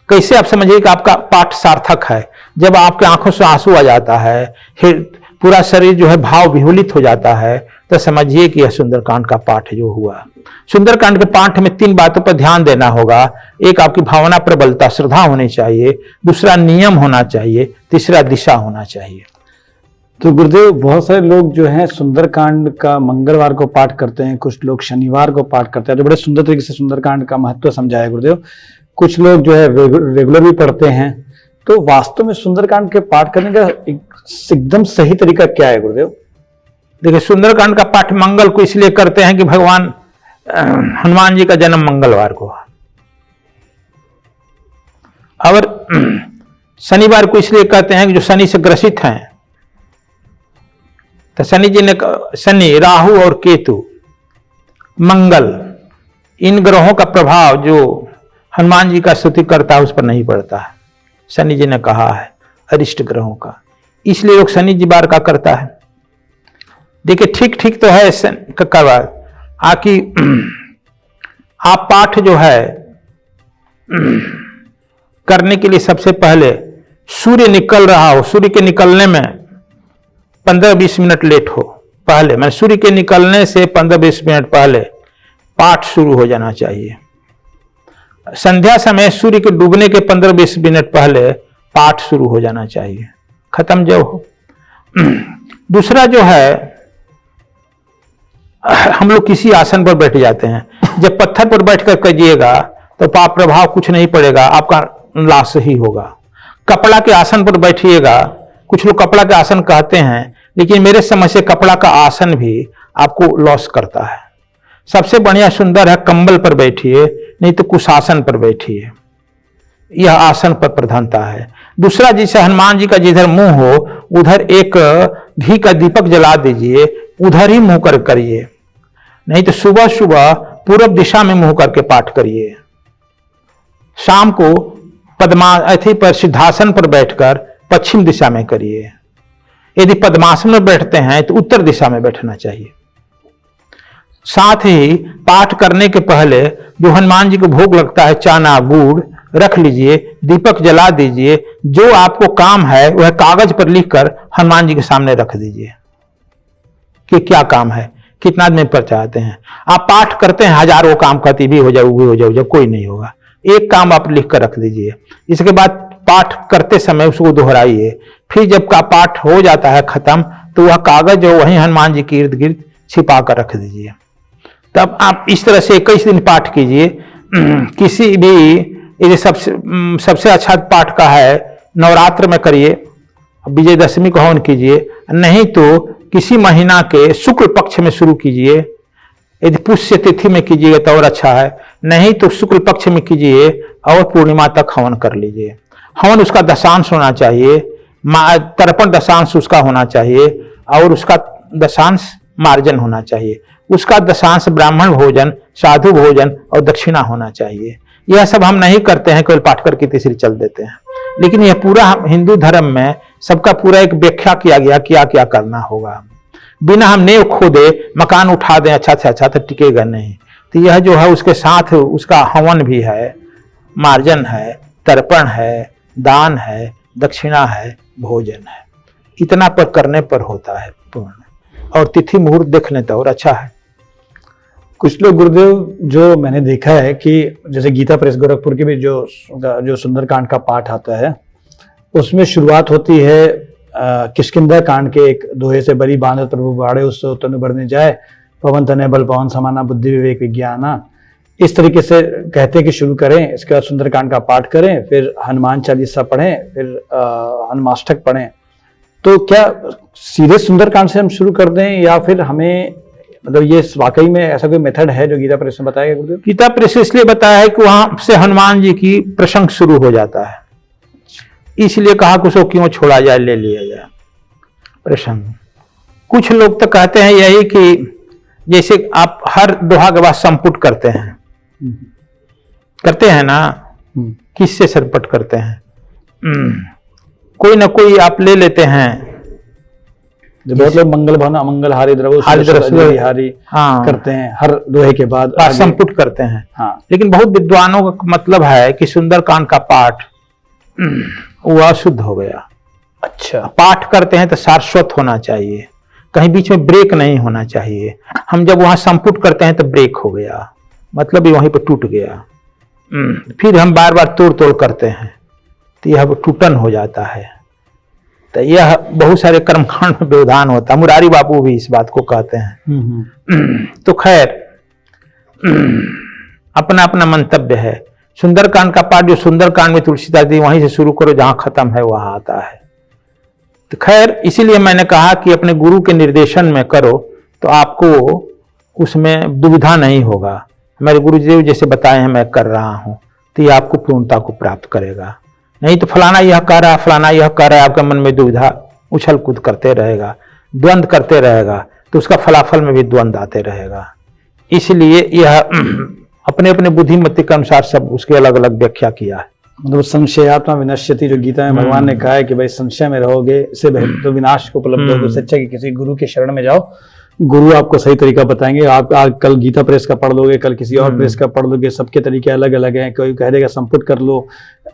कैसे आप समझिए कि आपका पाठ सार्थक है। जब आपके आंखों से आंसू आ जाता है, फिर पूरा शरीर जो है भाव विहुलित हो जाता है, तो समझिए कि यह सुंदरकांड का पाठ जो हुआ। सुंदरकांड के पाठ में 3 बातों पर ध्यान देना होगा। एक, आपकी भावना प्रबलता, श्रद्धा होनी चाहिए। दूसरा, नियम होना चाहिए। तीसरा, दिशा होना चाहिए। तो गुरुदेव, बहुत सारे लोग जो हैं सुंदरकांड का मंगलवार को पाठ करते हैं, कुछ लोग शनिवार को पाठ करते हैं। तो बड़े सुंदर तरीके से सुंदरकांड का महत्व समझाया गुरुदेव। कुछ लोग जो है रेगुलर भी पढ़ते हैं, तो वास्तव में सुंदरकांड के पाठ करने का एकदम सही तरीका क्या है गुरुदेव? देखिए, सुंदरकांड का पाठ मंगल को इसलिए करते हैं कि भगवान हनुमान जी का जन्म मंगलवार को, और शनिवार को इसलिए कहते हैं कि जो शनि से ग्रसित हैं, तो शनि जी ने, शनि, राहु और केतु, मंगल, इन ग्रहों का प्रभाव जो हनुमान जी का स्तुति करता है उस पर नहीं पड़ता है। शनि जी ने कहा है अरिष्ट ग्रहों का, इसलिए लोग शनि जी बार का करता है। देखिए, ठीक ठीक तो है करवा आकि आप पाठ जो है करने के लिए सबसे पहले सूर्य निकल रहा हो, सूर्य के निकलने में 15-20 मिनट लेट हो, पहले मैं सूर्य के निकलने से 15-20 मिनट पहले पाठ शुरू हो जाना चाहिए। संध्या समय सूर्य के डूबने के 15-20 मिनट पहले पाठ शुरू हो जाना चाहिए, खत्म जब हो। दूसरा जो है, हम लोग किसी आसन पर बैठ जाते हैं, जब पत्थर पर बैठकर कीजिएगा तो पाप प्रभाव कुछ नहीं पड़ेगा, आपका लॉस ही होगा। कपड़ा के आसन पर बैठिएगा, कुछ लोग कपड़ा के आसन कहते हैं, लेकिन मेरे समझ से कपड़ा का आसन भी आपको लॉस करता है। सबसे बढ़िया सुंदर है कंबल पर बैठिए, नहीं तो कुशासन पर बैठिए, यह आसन पर प्रधानता है। दूसरा, जैसे हनुमान जी का जिधर मुंह हो उधर एक घी का दीपक जला दीजिए, उधर ही मुंह कर करिए, नहीं तो सुबह सुबह पूर्व दिशा में मुंह करके पाठ करिए। शाम को पद्मावती पर सिद्धासन पर बैठकर पश्चिम दिशा में करिए। यदि पद्मासन में बैठते हैं तो उत्तर दिशा में बैठना चाहिए। साथ ही पाठ करने के पहले जो हनुमान जी को भोग लगता है, चना गुड़ रख लीजिए, दीपक जला दीजिए। जो आपको काम है वह कागज पर लिखकर हनुमान जी के सामने रख दीजिए कि क्या काम है, कितना आदमी पर चाहते हैं। आप पाठ करते हैं, हजारों काम करती भी हो जाए, वो भी हो जाए, कोई नहीं होगा, एक काम आप लिख कर रख दीजिए। इसके बाद पाठ करते समय उसको दोहराइए। फिर जब का पाठ हो जाता है खत्म, तो वह कागज जो वहीं हनुमान जी के इर्द गिर्द छिपा कर रख दीजिए। तब आप इस तरह से 21 दिन पाठ कीजिए। किसी भी, ये सबसे अच्छा पाठ का है नवरात्र में करिए, विजयदशमी को हवन कीजिए, नहीं तो किसी महीना के शुक्ल पक्ष में शुरू कीजिए। यदि पुष्य तिथि में कीजिएगा तो और अच्छा है, नहीं तो शुक्ल पक्ष में कीजिए और पूर्णिमा तक हवन कर लीजिए। हवन उसका दशांश होना चाहिए, तर्पण दशांश उसका होना चाहिए, और उसका दशांश मार्जन होना चाहिए। उसका दशांश ब्राह्मण भोजन, साधु भोजन और दक्षिणा होना चाहिए। यह सब हम नहीं करते हैं, केवल पाठ करके तीसरी चल देते हैं। लेकिन यह पूरा हिंदू धर्म में सबका पूरा एक व्याख्या किया गया, क्या क्या करना होगा। बिना हम नेव खोदे मकान उठा दें अच्छा से अच्छा, तो टिकेगा नहीं। तो यह जो है उसके साथ उसका हवन भी है, मार्जन है, तर्पण है, दान है, दक्षिणा है, भोजन है। इतना पर करने पर होता है पूर्ण, और तिथि मुहूर्त देख लें तो और अच्छा है। कुछ लोग गुरुदेव, जो मैंने देखा है कि जैसे गीता प्रेस गोरखपुर की भी जो सुंदरकांड का पाठ आता है, उसमें शुरुआत होती है किष्किंधा कांड के एक दोहे से, बड़ी बांधत प्रभु बाड़े उससे तनु बढ़ने जाए, पवन तने बल पवन समाना बुद्धि विवेक विज्ञाना। इस तरीके से कहते हैं कि शुरू करें, इसके बाद सुंदरकांड का पाठ करें, फिर हनुमान चालीसा पढ़ें, फिर हनुमाष्टक पढ़ें। तो क्या सीधे सुंदरकांड से हम शुरू कर दें, या फिर हमें, मतलब ये वाकई में ऐसा कोई मेथड है जो गीता प्रेस में बताया गुरुदेव? गीता प्रेस इसलिए बताया है कि वहां से हनुमान जी की प्रसंग शुरू हो जाता है, इसलिए कहा कि उसको क्यों छोड़ा जाए, ले लिया जाए प्रसंग। कुछ लोग तो कहते हैं यही कि जैसे आप हर दोहा के बाद संपुट करते हैं, करते हैं ना, किससे सरपट करते हैं, कोई ना कोई आप ले लेते हैं। बहुत लोग मंगल भवन अमंगल हारी द्रव हारी करते हैं हर दोहे के बाद, संपुट करते हैं। हाँ। लेकिन बहुत विद्वानों का मतलब है कि सुंदरकांड का पाठ वह शुद्ध हो गया। अच्छा, पाठ करते हैं तो शाश्वत होना चाहिए, कहीं बीच में ब्रेक नहीं होना चाहिए। हम जब वहां संपुट करते हैं तो ब्रेक हो गया, मतलब वहीं पर टूट गया। फिर हम बार बार तोड़ तोड़ करते हैं तो यह टूटन हो जाता है। तो यह बहुत सारे कर्मकांड में व्यवधान होता है। मुरारी बाबू भी इस बात को कहते हैं। तो खैर, अपना अपना मंतव्य है। सुंदरकांड का पाठ जो सुंदरकांड में तुलसीदास जी वहीं से शुरू करो, जहां खत्म है वहां आता है। तो खैर इसीलिए मैंने कहा कि अपने गुरु के निर्देशन में करो तो आपको उसमें दुविधा नहीं होगा। हमारे गुरुदेव जैसे बताए हैं मैं कर रहा हूं, तो ये आपको पूर्णता को प्राप्त करेगा। नहीं तो फलाना यह कर रहा, फलाना यह कर रहा है, आपके मन में दुविधा उछल कूद करते रहेगा, द्वंद्व करते रहेगा, तो उसका फलाफल में भी द्वंद्व आते रहेगा। इसलिए यह अपने अपने बुद्धिमत्ति के अनुसार सब उसकी अलग अलग व्याख्या किया है। मतलब संशयात्मा विनश्यति जो गीता में भगवान ने कहा है कि भाई संशय में रहोगे इससे तो विनाश को उपलब्ध होगा। उससे अच्छा कि किसी गुरु के शरण में जाओ, गुरु आपको सही तरीका बताएंगे। आप आज कल गीता प्रेस का पढ़ लोगे, कल किसी और प्रेस का पढ़ लोगे, सबके तरीके अलग अलग हैं। कोई कह देगा संपुट कर लो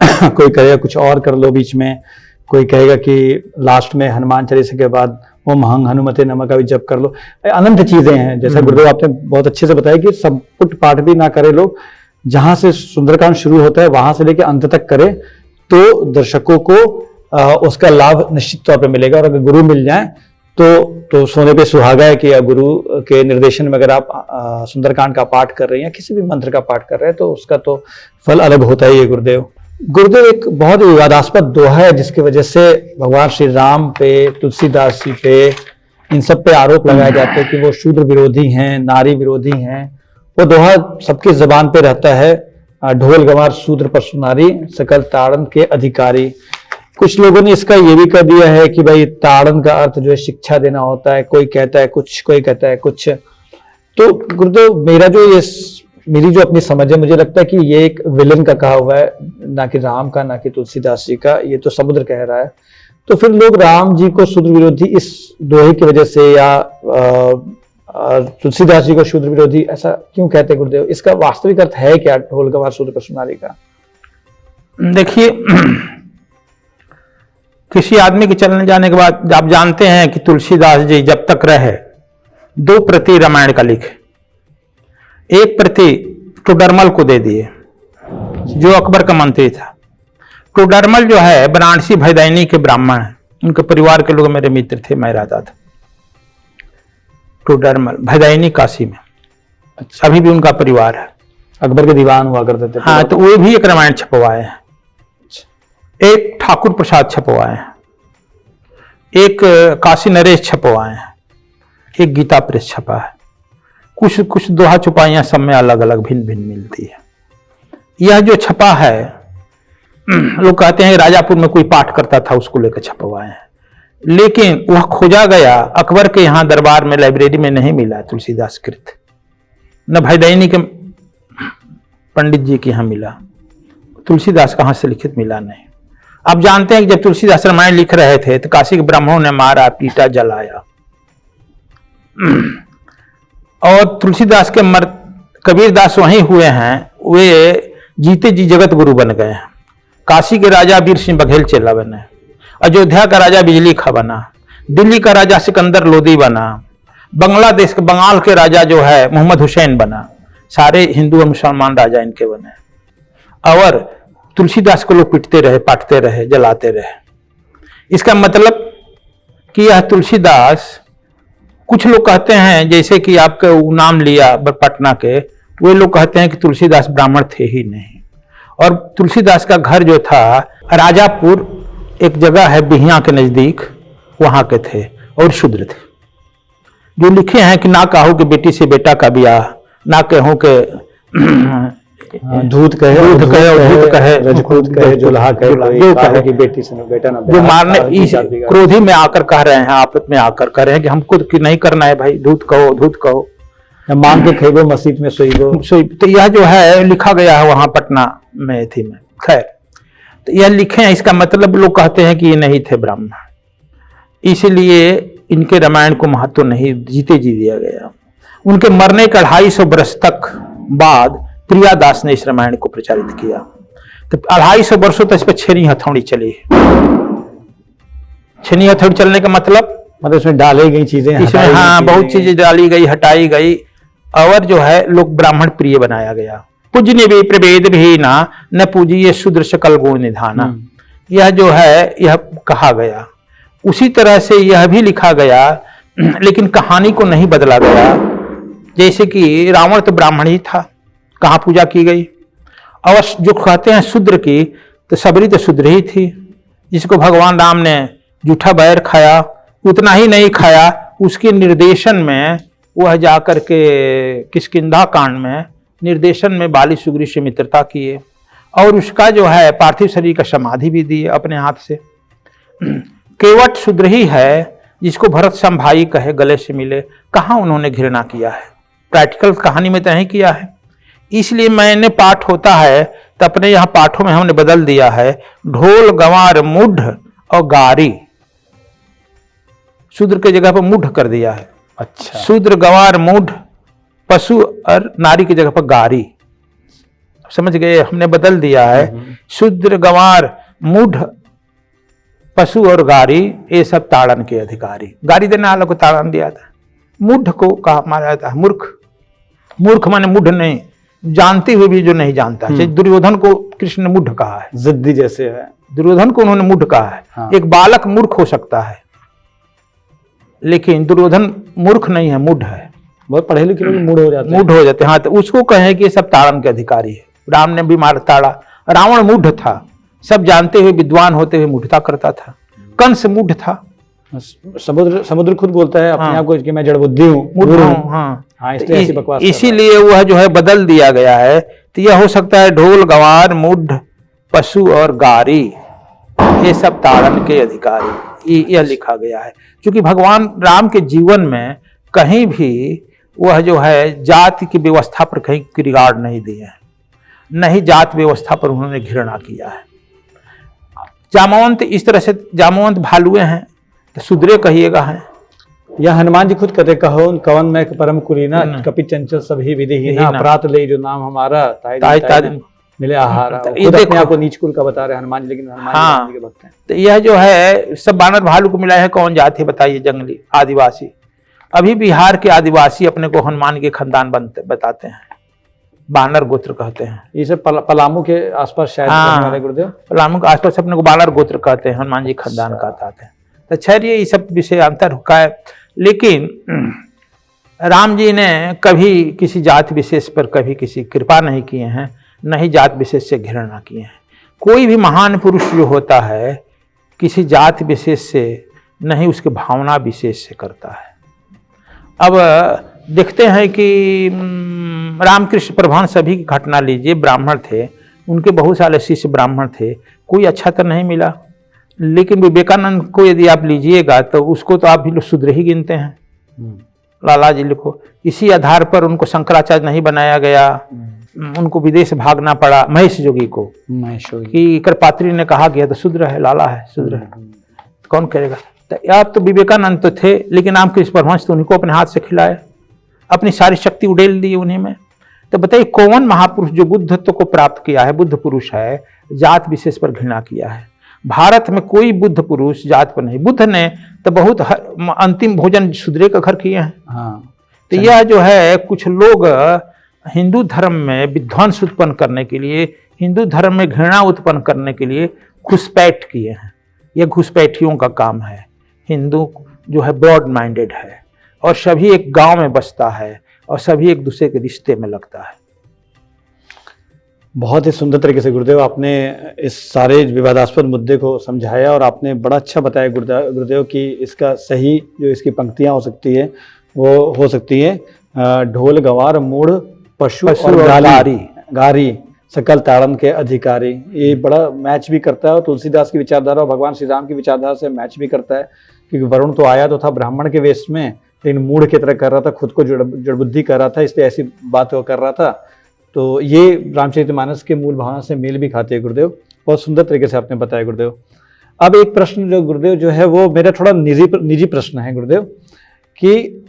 कोई कहेगा कुछ और कर लो बीच में, कोई कहेगा कि लास्ट में हनुमान चालीसा के बाद ओम हंग हनुमते नमः का भी जप कर लो। अनंत चीजें हैं। जैसा गुरुदेव आपने बहुत अच्छे से बताया कि संपुट पाठ भी ना करे लोग, जहां से सुंदरकांड शुरू होता है वहां से लेकर अंत तक करे तो दर्शकों को उसका लाभ निश्चित तौर पर मिलेगा। और अगर गुरु मिल जाए तो सोने पे सुहागा है कि गुरु के निर्देशन में अगर आप सुंदरकांड का पाठ कर रहे हैं या किसी भी मंत्र का पाठ कर रहे हैं तो उसका तो फल अलग होता ही है। गुरुदेव एक बहुत ही विवादास्पद दोहा है जिसकी वजह से भगवान श्री राम पे, तुलसीदास जी पे, इन सब पे आरोप लगाए जाते हैं कि वो शूद्र विरोधी हैं, नारी विरोधी हैं। वो दोहा सबकी जबान पे रहता है, ढोल गंवार शूद्र परशु नारी, सकल ताड़न के अधिकारी। कुछ लोगों ने इसका ये भी कर दिया है कि भाई ताड़न का अर्थ जो है शिक्षा देना होता है, कोई कहता है कुछ, कोई कहता है कुछ। तो गुरुदेव मेरी जो अपनी समझ है, मुझे लगता है कि ये एक विलन का कहा हुआ है, ना कि राम का, ना कि तुलसीदास जी का। ये तो समुद्र कह रहा है। तो फिर लोग राम जी को शूद्र विरोधी इस दोहे की वजह से या तुलसीदास जी को शूद्र विरोधी ऐसा क्यों कहते हैं गुरुदेव? इसका वास्तविक अर्थ है क्या ढोल गंवार शूद्र परशु नारी का? देखिए, किसी आदमी के चलने जाने के बाद आप जानते हैं कि तुलसीदास जी जब तक रहे 2 प्रति रामायण का लिखे, 1 प्रति टोडरमल को दे दिए जो अकबर का मंत्री था। टोडरमल जो है बनारसी भैदायनी के ब्राह्मण है, उनके परिवार के लोग मेरे मित्र थे, मैं रहता था टोडरमल भैदायनी काशी में। अच्छा। अभी भी उनका परिवार है, अकबर के दीवान हुआ करते थे। हाँ, तो वे भी एक रामायण छपवाए हैं, एक ठाकुर प्रसाद छपवाए हैं, एक काशी नरेश छपवाए हैं, एक गीता प्रेस छपा है। कुछ दोहा छुपाइयां सब में अलग अलग भिन्न भिन्न मिलती है। यह जो छपा है, लोग कहते हैं राजापुर में कोई पाठ करता था उसको लेकर छपवाए हैं, लेकिन वह खोजा गया, अकबर के यहां दरबार में लाइब्रेरी में नहीं मिला तुलसीदास कृत, न भैदायनी के पंडित जी के यहां मिला, तुलसीदास कहां से लिखित मिला नहीं। आप जानते हैं कि जब तुलसीदास रामायण लिख रहे थे तो काशी के ब्राह्मणों ने मारा, पीटा, जलाया। और तुलसीदास के कबीरदास वहीं हुए हैं, वे जीते जी जगत गुरु बन गए हैं। काशी के राजा वीर सिंह बघेल चेला बने, अयोध्या का राजा बिजली खां बना, दिल्ली का राजा सिकंदर लोदी बना, बांग्लादेश के बंगाल के राजा जो है मोहम्मद हुसैन बना। सारे हिंदू और मुसलमान राजा इनके बने। और तुलसीदास को लोग पीटते रहे, पाटते रहे, जलाते रहे। इसका मतलब कि यह तुलसीदास, कुछ लोग कहते हैं जैसे कि आपका नाम लिया पटना के, वे लोग कहते हैं कि तुलसीदास ब्राह्मण थे ही नहीं। और तुलसीदास का घर जो था राजापुर, एक जगह है बिहिया के नजदीक, वहां के थे और शूद्र थे। जो लिखे हैं कि ना कहूं कि बेटी से बेटा का ब्याह, ना कहूं कि धूत कहे, रजपूत कहे, जुल्हा कहे कि बेटी से बेटा ना, जो मारने इस क्रोधी में आकर कह रहे हैं, आपस में आकर कह रहे हैं कि हमको नहीं करना है भाई, धूत कहो, धूत कहो, मांग के खेबो मस्जिद में सोईबो। तो यह जो है लिखा गया है वहां पटना में थी में। खैर, तो यह लिखे हैं, इसका मतलब लोग कहते हैं कि ये नहीं थे ब्राह्मण, इसलिए इनके रामायण को महत्व नहीं जीते जी दिया गया। उनके मरने के 250 वर्ष तक बाद प्रियादास ने इस रामायण को प्रचारित किया। तो 250 वर्षों तक इस पर छेनी हथौड़ी चली। छेनी हथौड़ी चलने का मतलब इसमें डाली गई चीजें, इसमें हाँ बहुत चीजें डाली गई, हटाई गई, और जो है लोग ब्राह्मण प्रिय बनाया गया। पूजनीय भी प्रभेद भी ना, न पूजिए शूद्र सकल गुण निधाना। यह जो है यह कहा गया। उसी तरह से यह भी लिखा गया, लेकिन कहानी को नहीं बदला गया। जैसे कि रावण तो ब्राह्मण ही था, कहाँ पूजा की गई, और जो कहते हैं शूद्र की, तो सबरी तो शूद्र ही थी, जिसको भगवान राम ने जूठा बैर खाया, उतना ही नहीं खाया, उसके निर्देशन में वह जाकर के किष्किंधा कांड में निर्देशन में बाली सुग्रीव से मित्रता किए और उसका जो है पार्थिव शरीर का समाधि भी दिए अपने हाथ से। केवट शूद्र ही है जिसको भरत सम भाई कहे, गले से मिले, कहाँ उन्होंने घृणा किया है? प्रैक्टिकल कहानी में तो नहीं किया है। इसलिए मैंने पाठ होता है तो अपने यहाँ पाठों में हमने बदल दिया है, ढोल गंवार मुढ़ और गारी, शूद्र के जगह पर मुढ़ कर दिया है। अच्छा, शूद्र गंवार मुढ़, पशु और नारी की जगह पर गारी, समझ गए? हमने बदल दिया है, शूद्र गंवार मुढ़ पशु और गारी ये सब ताड़न के अधिकारी। गारी देने वालों को ताड़न दिया था। मुढ़ को कहा माना जाता है मूर्ख। मूर्ख माने मुढ़ नहीं, जानते हुए भी जो नहीं जानता। दुर्योधन को कृष्ण ने मुढ़ कहा है, जिद्दी जैसे है, दुर्योधन को उन्होंने मुढ़ कहा है। हाँ। एक बालक मूर्ख हो सकता है लेकिन दुर्योधन मूर्ख नहीं है, मुढ़ है। बहुत पढ़े लिखे लोग मूढ़ हो जाते हैं। मूढ़ हो जाते हैं। हाँ, तो उसको कहें कि ये सब ताड़न के अधिकारी है। राम ने भी मार ताड़ा। रावण मूढ़ था, सब जानते हुए विद्वान होते हुए मूढ़ता करता था। कंस मूढ़ था। समुद्र खुद बोलता है अपने हाँ। आप को कि मैं जड़ बुद्धि हूँ, मूढ़ मूढ़ हूँ। हूँ। हाँ, हाँ, इसलिए ऐसी बकवास कर रहा है। इसीलिए वह जो है बदल दिया गया है। तो यह हो सकता है ढोल गंवार मुढ़ पशु और गारी ये सब ताड़न के अधिकारी, यह लिखा गया है। क्योंकि भगवान राम के जीवन में कहीं भी वह जो है जाति की व्यवस्था पर कहीं रिगार्ड नहीं दिए हैं, नहीं जात व्यवस्था पर उन्होंने घृणा किया है। जामवंत इस तरह से जामवंत भालुए हैं तो शूद्रे कहिएगा है। यह हनुमान जी खुद कहते, कहो कवन में परम कुलीना, कपि चंचल सभी विधिहीना, अपराध ले जो नाम हमारा, ताई मिले आहारा। खुद अपने आप को नीच कुल का बता रहे हनुमान जी, लेकिन हनुमान जी के भक्त हैं। तो यह जो है सब बानर भालू को मिला है। कौन जाति बताइए? जंगली आदिवासी। अभी बिहार के आदिवासी अपने को हनुमान के खानदान बताते हैं, बानर गोत्र कहते हैं। ये सब पलामू के आसपास शायद रहने वाले गुरुदेव, पलामू के आसपास अपने को बानर गोत्र कहते हैं, हनुमान जी खानदान कहते हैं। तो खैर ये सब विषय अंतर हुआ है। लेकिन राम जी ने कभी किसी जात विशेष पर कभी किसी कृपा नहीं किए हैं, न ही जात विशेष से घृणा किए हैं। कोई भी महान पुरुष जो होता है किसी जात विशेष से नहीं उसके भावना विशेष से करता है। अब देखते हैं कि रामकृष्ण परमहंस सभी की घटना लीजिए, ब्राह्मण थे, उनके बहुत सारे शिष्य ब्राह्मण थे, कोई अच्छा तो नहीं मिला। लेकिन विवेकानंद को यदि आप लीजिएगा तो उसको तो आप भी लोग शूद्र ही गिनते हैं। लाला जी लिखो, इसी आधार पर उनको शंकराचार्य नहीं बनाया गया, उनको विदेश भागना पड़ा। महेश जोगी को कि करपात्री ने कहा गया तो शूद्र है, लाला है, शूद्र है, तो कौन करेगा? तो आप तो विवेकानंद तो थे, लेकिन रामकृष्ण परमहंस तो उनको अपने हाथ से खिलाए, अपनी सारी शक्ति उड़ेल दी उन्हीं में। तो बताइए कौन महापुरुष जो बुद्धत्व को प्राप्त किया है, बुद्ध पुरुष है, जात विशेष पर घृणा किया है? भारत में कोई बुद्ध पुरुष जात पर नहीं। बुद्ध ने तो बहुत अंतिम भोजन शूद्रे का घर किए हैं। हाँ, तो यह जो है कुछ लोग हिंदू धर्म में विध्वंस उत्पन्न करने के लिए, हिंदू धर्म में घृणा उत्पन्न करने के लिए घुसपैठ किए हैं। यह घुसपैठियों का काम है। हिंदू जो है ब्रॉड माइंडेड है और सभी एक गांव में बसता है और सभी एक दूसरे के रिश्ते में लगता है। बहुत ही सुंदर तरीके से गुरुदेव आपने इस सारे विवादास्पद मुद्दे को समझाया और आपने बड़ा अच्छा बताया गुरुदेव कि इसका सही जो इसकी पंक्तियां हो सकती है वो हो सकती है, ढोल गंवार मूढ़ पशु और गारी सकल ताड़न के अधिकारी। ये बड़ा मैच भी करता है और तुलसीदास की विचारधारा और भगवान श्री राम की विचारधारा से मैच भी करता है। क्योंकि वरुण तो आया तो था ब्राह्मण के वेश में, लेकिन मूढ़ की तरह कर रहा था, खुद को जड़बुद्धि कर रहा था, इसलिए ऐसी बात वो कर रहा था। तो ये रामचरितमानस के मूल भावना से मेल भी खाते हैं गुरुदेव। बहुत सुंदर तरीके से आपने बताया गुरुदेव। अब एक प्रश्न जो गुरुदेव जो है वो मेरा थोड़ा निजी प्रश्न है गुरुदेव, कि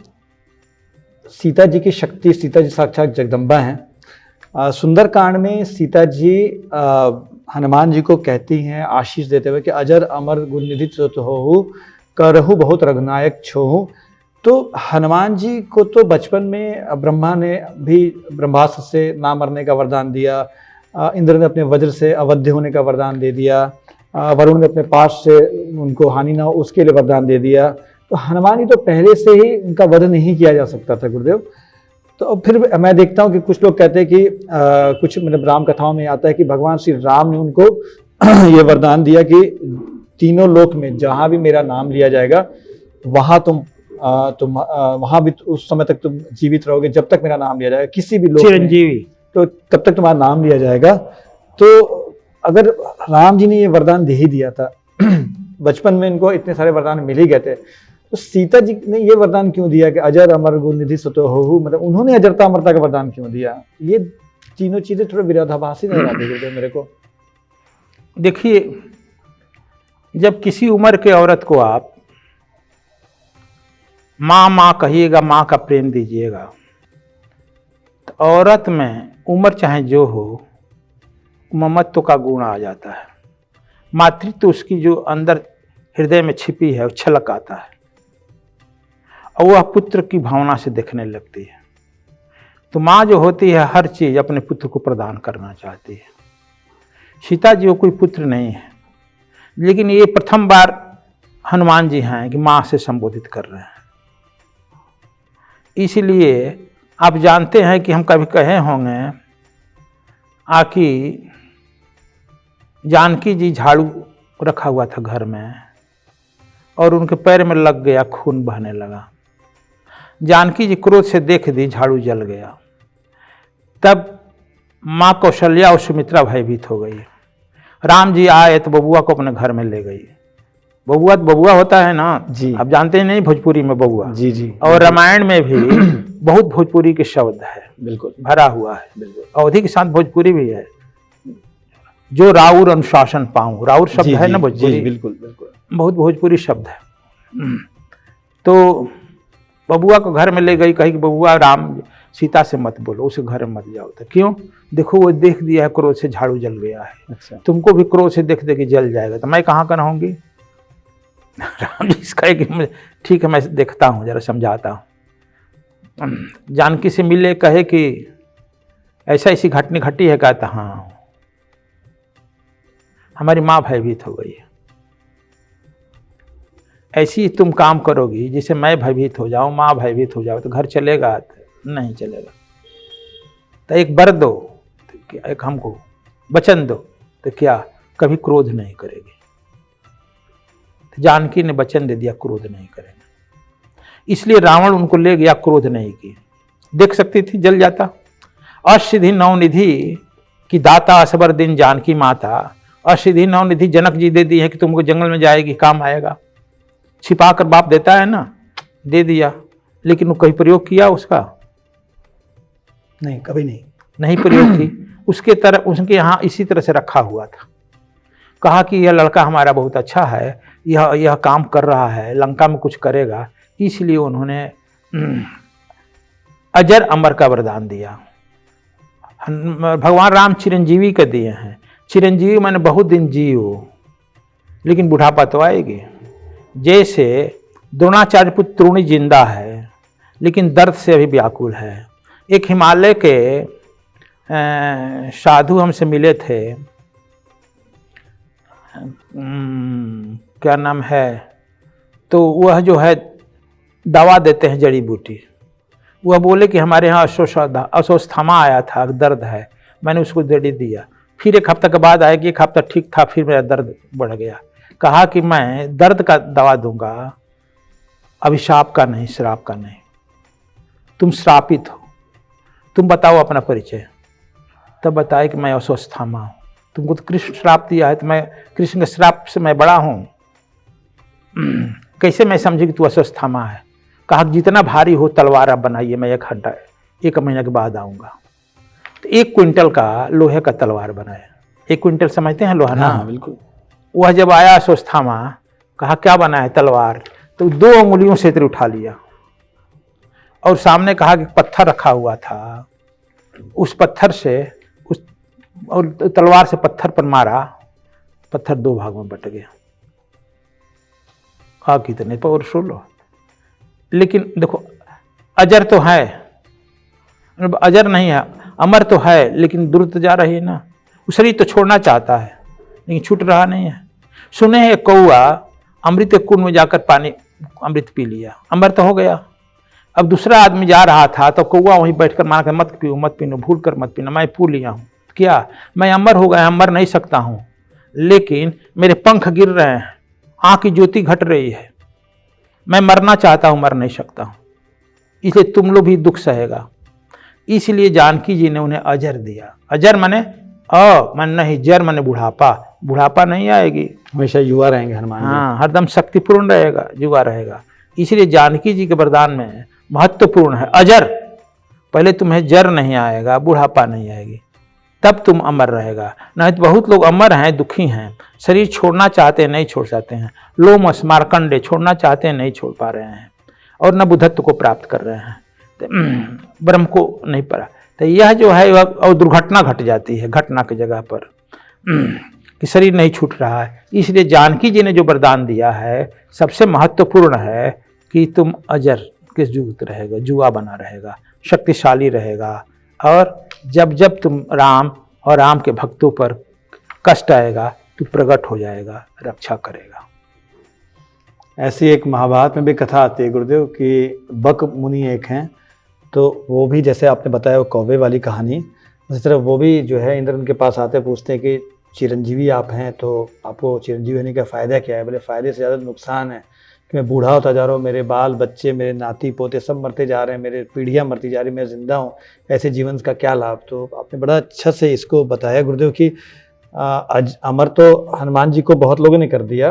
सीता जी की शक्ति, सीता जी साक्षात जगदम्बा हैं। सुंदरकांड में सीता जी हनुमान जी को कहती हैं आशीष देते हुए कि अजर अमर गुण निधि होहु, करहु बहुत रघुनायक छोहु। तो हनुमान जी को तो बचपन में ब्रह्मा ने भी ब्रह्मास्त्र से ना मरने का वरदान दिया, इंद्र ने अपने वज्र से अवध्य होने का वरदान दे दिया, वरुण ने अपने पास से उनको हानि ना हो उसके लिए वरदान दे दिया। तो हनुमान जी तो पहले से ही उनका वध नहीं किया जा सकता था गुरुदेव। तो फिर मैं देखता हूँ कि कुछ लोग कहते हैं कि कुछ मतलब राम कथाओं में आता है कि भगवान श्री राम ने उनको ये वरदान दिया कि तीनों लोक में जहां भी मेरा नाम लिया जाएगा वहां तुम वहां भी उस समय तक तुम जीवित रहोगे, जब तक मेरा नाम लिया जाएगा किसी भी लोक में, चिरंजीवी, तो तब तक तुम्हारा नाम लिया जाएगा। तो अगर राम जी ने ये वरदान दे ही दिया था बचपन में इनको इतने सारे वरदान मिल ही गए थे, तो सीता जी ने ये वरदान क्यों दिया कि अजर अमर गुणनिधि सुतो होहु, मतलब उन्होंने अजरता अमरता का वरदान क्यों दिया? ये तीनों चीजें थोड़े विरोधाभासी नजर आती गुरुदेव मेरे को। देखिए, जब किसी उम्र के औरत को आप माँ माँ कहिएगा, माँ का प्रेम दीजिएगा, तो औरत में उम्र चाहे जो हो ममत्व का गुण आ जाता है, मातृत्व उसकी जो अंदर हृदय में छिपी है वो छलक आता है और वह पुत्र की भावना से देखने लगती है। तो माँ जो होती है हर चीज अपने पुत्र को प्रदान करना चाहती है। सीता जी को कोई पुत्र नहीं है, लेकिन ये प्रथम बार हनुमान जी हैं कि माँ से संबोधित कर रहे हैं। इसलिए आप जानते हैं कि हम कभी कहे होंगे आकि जानकी जी झाड़ू रखा हुआ था घर में और उनके पैर में लग गया, खून बहने लगा। जानकी जी क्रोध से देख दी, झाड़ू जल गया। तब माँ कौशल्या और सुमित्रा भयभीत हो गई। राम जी आए तो बबुआ को अपने घर में ले गई। बबुआ तो बबुआ होता है ना जी, आप जानते हैं नहीं भोजपुरी में बबुआ, जी जी, और रामायण में भी बहुत भोजपुरी के शब्द है, बिल्कुल भरा हुआ है, बिल्कुल अवधि के साथ भोजपुरी भी है। जो राउर अनुशासन पाऊं, राउर शब्द जी, है ना जी, भोजपुरी, जी, बिल्कुल बिल्कुल बहुत भोजपुरी शब्द है। तो बबुआ को घर में ले गई, कही कि बबुआ राम सीता से मत बोलो, उसे घर में मत जाओ। तो क्यों? देखो वो देख दिया है, क्रोध से झाड़ू जल गया है, अच्छा, तुमको भी क्रोध से देख दे कि जल जाएगा, तो मैं कहाँ का रहूंगी। राम जी कहे कि ठीक है मैं देखता हूँ, जरा समझाता हूँ। जानकी से मिले, कहे कि ऐसा ऐसी घटनी घटी है, कहता हाँ हमारी माँ भयभीत हो गई है, ऐसी तुम काम करोगी जिससे मैं भयभीत हो जाऊं, माँ भयभीत हो जाओ तो घर चलेगा? नहीं चलेगा। तो एक वर दो, तो एक हमको वचन दो, तो क्या कभी क्रोध नहीं करेगी। तो जानकी ने वचन दे दिया, क्रोध नहीं करेंगे। इसलिए रावण उनको ले गया, क्रोध नहीं की। देख सकती थी जल जाता। असिद्धि नवनिधि की दाता असबर दिन जानकी माता, असिद्धि नवनिधि जनक जी दे दी है कि तुमको जंगल में जाएगी, काम आएगा। छिपा कर बाप देता है ना, दे दिया, लेकिन वो कहीं प्रयोग किया उसका? नहीं, कभी नहीं प्रयोग की। उसके तरह उसके यहाँ इसी तरह से रखा हुआ था। कहा कि यह लड़का हमारा बहुत अच्छा है, यह काम कर रहा है, लंका में कुछ करेगा, इसलिए उन्होंने अजर अमर का वरदान दिया। भगवान राम चिरंजीवी के दिए हैं। चिरंजीवी माने बहुत दिन जियो, लेकिन बुढ़ापा तो आएगी। जैसे द्रोणाचार्य पुत्र त्रोणी जिंदा है, लेकिन दर्द से अभी व्याकुल है। एक हिमालय के साधु हमसे मिले थे, क्या नाम है, तो वह जो है दवा देते हैं जड़ी बूटी। वह बोले कि हमारे यहाँ अस्वस्थमा आया था, दर्द है, मैंने उसको जड़ी दिया। फिर एक हफ्ते के बाद आया कि एक हफ्ता ठीक था, फिर मेरा दर्द बढ़ गया। कहा कि मैं दर्द का दवा दूंगा, अभिशाप का नहीं, श्राप का नहीं। तुम श्रापित हो, तुम बताओ अपना परिचय। तब बताए कि मैं अस्वस्थमा हूँ। तुमको तो कृष्ण श्राप दिया है, तो मैं कृष्ण के श्राप से मैं बड़ा हूँ, कैसे मैं समझी कि तू अस्वस्थमा है। कहा जितना भारी हो तलवार आप बनाइए, मैं 1 महीने के बाद आऊँगा। तो 1 क्विंटल का लोहे का तलवार बनाया। 1 क्विंटल समझते हैं लोहा ना? हाँ बिल्कुल। वह जब आया अस्वस्थमा, कहा क्या बना है? तलवार। तो 2 उंगलियों से इधर उठा लिया और सामने कहा कि पत्थर रखा हुआ था, उस पत्थर से और तलवार से पत्थर पर मारा, पत्थर 2 भाग में बट गया। कहा कितने पर सो लो। लेकिन देखो अजर तो है, अजर नहीं है, अमर तो है, लेकिन दूर तो जा रही है ना। वो शरीर तो छोड़ना चाहता है, लेकिन छूट रहा नहीं है। सुने हैं कौआ अमृत कुंड में जाकर पानी अमृत पी लिया, अमर तो हो गया, अब दूसरा आदमी जा रहा था तो कौवा वहीं बैठकर मार कर मत पियो मत पीनो, भूल कर मत पीना, मैं पू लिया हूँ। क्या मैं अमर हो गया? मर नहीं सकता हूँ, लेकिन मेरे पंख गिर रहे हैं, आँख की ज्योति घट रही है, मैं मरना चाहता हूँ, मर नहीं सकता हूँ, इसलिए तुम लोग भी दुख सहेगा। इसलिए जानकी जी ने उन्हें अजर दिया। अजर माने मन नहीं, जर माने बुढ़ापा, बुढ़ापा नहीं आएगी, हमेशा युवा रहेंगे हनुमान जी। हाँ, हरदम शक्तिपूर्ण रहेगा, युवा रहेगा। इसलिए जानकी जी के वरदान में महत्वपूर्ण है अजर। पहले तुम्हें जर नहीं आएगा, बुढ़ापा नहीं आएगी, तब तुम अमर रहेगा। नहीं तो बहुत लोग अमर हैं, दुखी हैं, शरीर छोड़ना चाहते हैं, नहीं छोड़ सकते हैं। लोमस मार्कंडे छोड़ना चाहते हैं, नहीं छोड़ पा रहे हैं, और न बुद्धत्व को प्राप्त कर रहे हैं, ब्रह्म को नहीं पा। तो यह जो है और दुर्घटना घट जाती है घटना की जगह पर कि शरीर नहीं छूट रहा है। इसलिए जानकी जी ने जो वरदान दिया है सबसे महत्वपूर्ण है कि तुम अजर के जुगत रहेगा, जुआ बना रहेगा, शक्तिशाली रहेगा, और जब जब तुम राम और राम के भक्तों पर कष्ट आएगा तो प्रकट हो जाएगा, रक्षा करेगा। ऐसी एक महाभारत में भी कथा आती है गुरुदेव कि बक मुनि एक हैं, तो वो भी जैसे आपने बताया वो कौवे वाली कहानी, उसी तरह वो भी जो है इंद्र उनके पास आते पूछते हैं कि चिरंजीवी आप हैं तो आपको चिरंजीवी होने का फ़ायदा क्या है? बोले फ़ायदे से ज़्यादा नुकसान है कि मैं बूढ़ा होता जा रहा हूँ, मेरे बाल बच्चे, मेरे नाती पोते सब मरते जा रहे हैं, मेरे पीढ़ियाँ मरती जा रही, मैं ज़िंदा हूँ, ऐसे जीवन का क्या लाभ? तो आपने बड़ा अच्छा से इसको बताया गुरुदेव कि अमर तो हनुमान जी को बहुत लोगों ने कर दिया,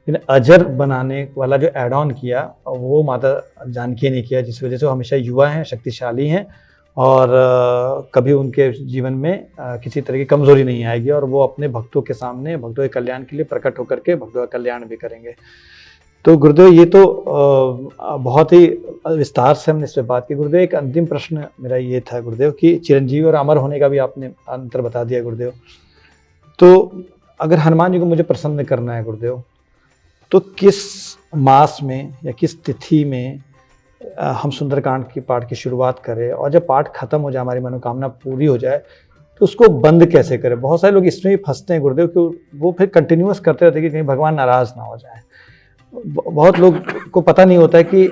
लेकिन अजर बनाने वाला जो एड ऑन किया वो माता जानकी ने किया, जिस वजह से वो हमेशा युवा हैं, शक्तिशाली हैं, और कभी उनके जीवन में किसी तरह की कमजोरी नहीं आएगी, और वो अपने भक्तों के सामने भक्तों के कल्याण के लिए प्रकट होकर के भक्तों का कल्याण भी करेंगे। तो गुरुदेव ये तो बहुत ही विस्तार से हमने इस पर बात की। गुरुदेव एक अंतिम प्रश्न मेरा ये था गुरुदेव कि चिरंजीवी और अमर होने का भी आपने अंतर बता दिया गुरुदेव, तो अगर हनुमान जी को मुझे प्रसन्न करना है गुरुदेव, तो किस मास में या किस तिथि में हम सुंदरकांड की पाठ की शुरुआत करें, और जब पाठ खत्म हो जाए, हमारी मनोकामना पूरी हो जाए, तो उसको बंद कैसे करें? बहुत सारे लोग इसमें भी फंसते हैं गुरुदेव कि वो फिर कंटिन्यूअस करते रहते हैं कि कहीं भगवान नाराज ना हो जाए। बहुत लोग को पता नहीं होता है कि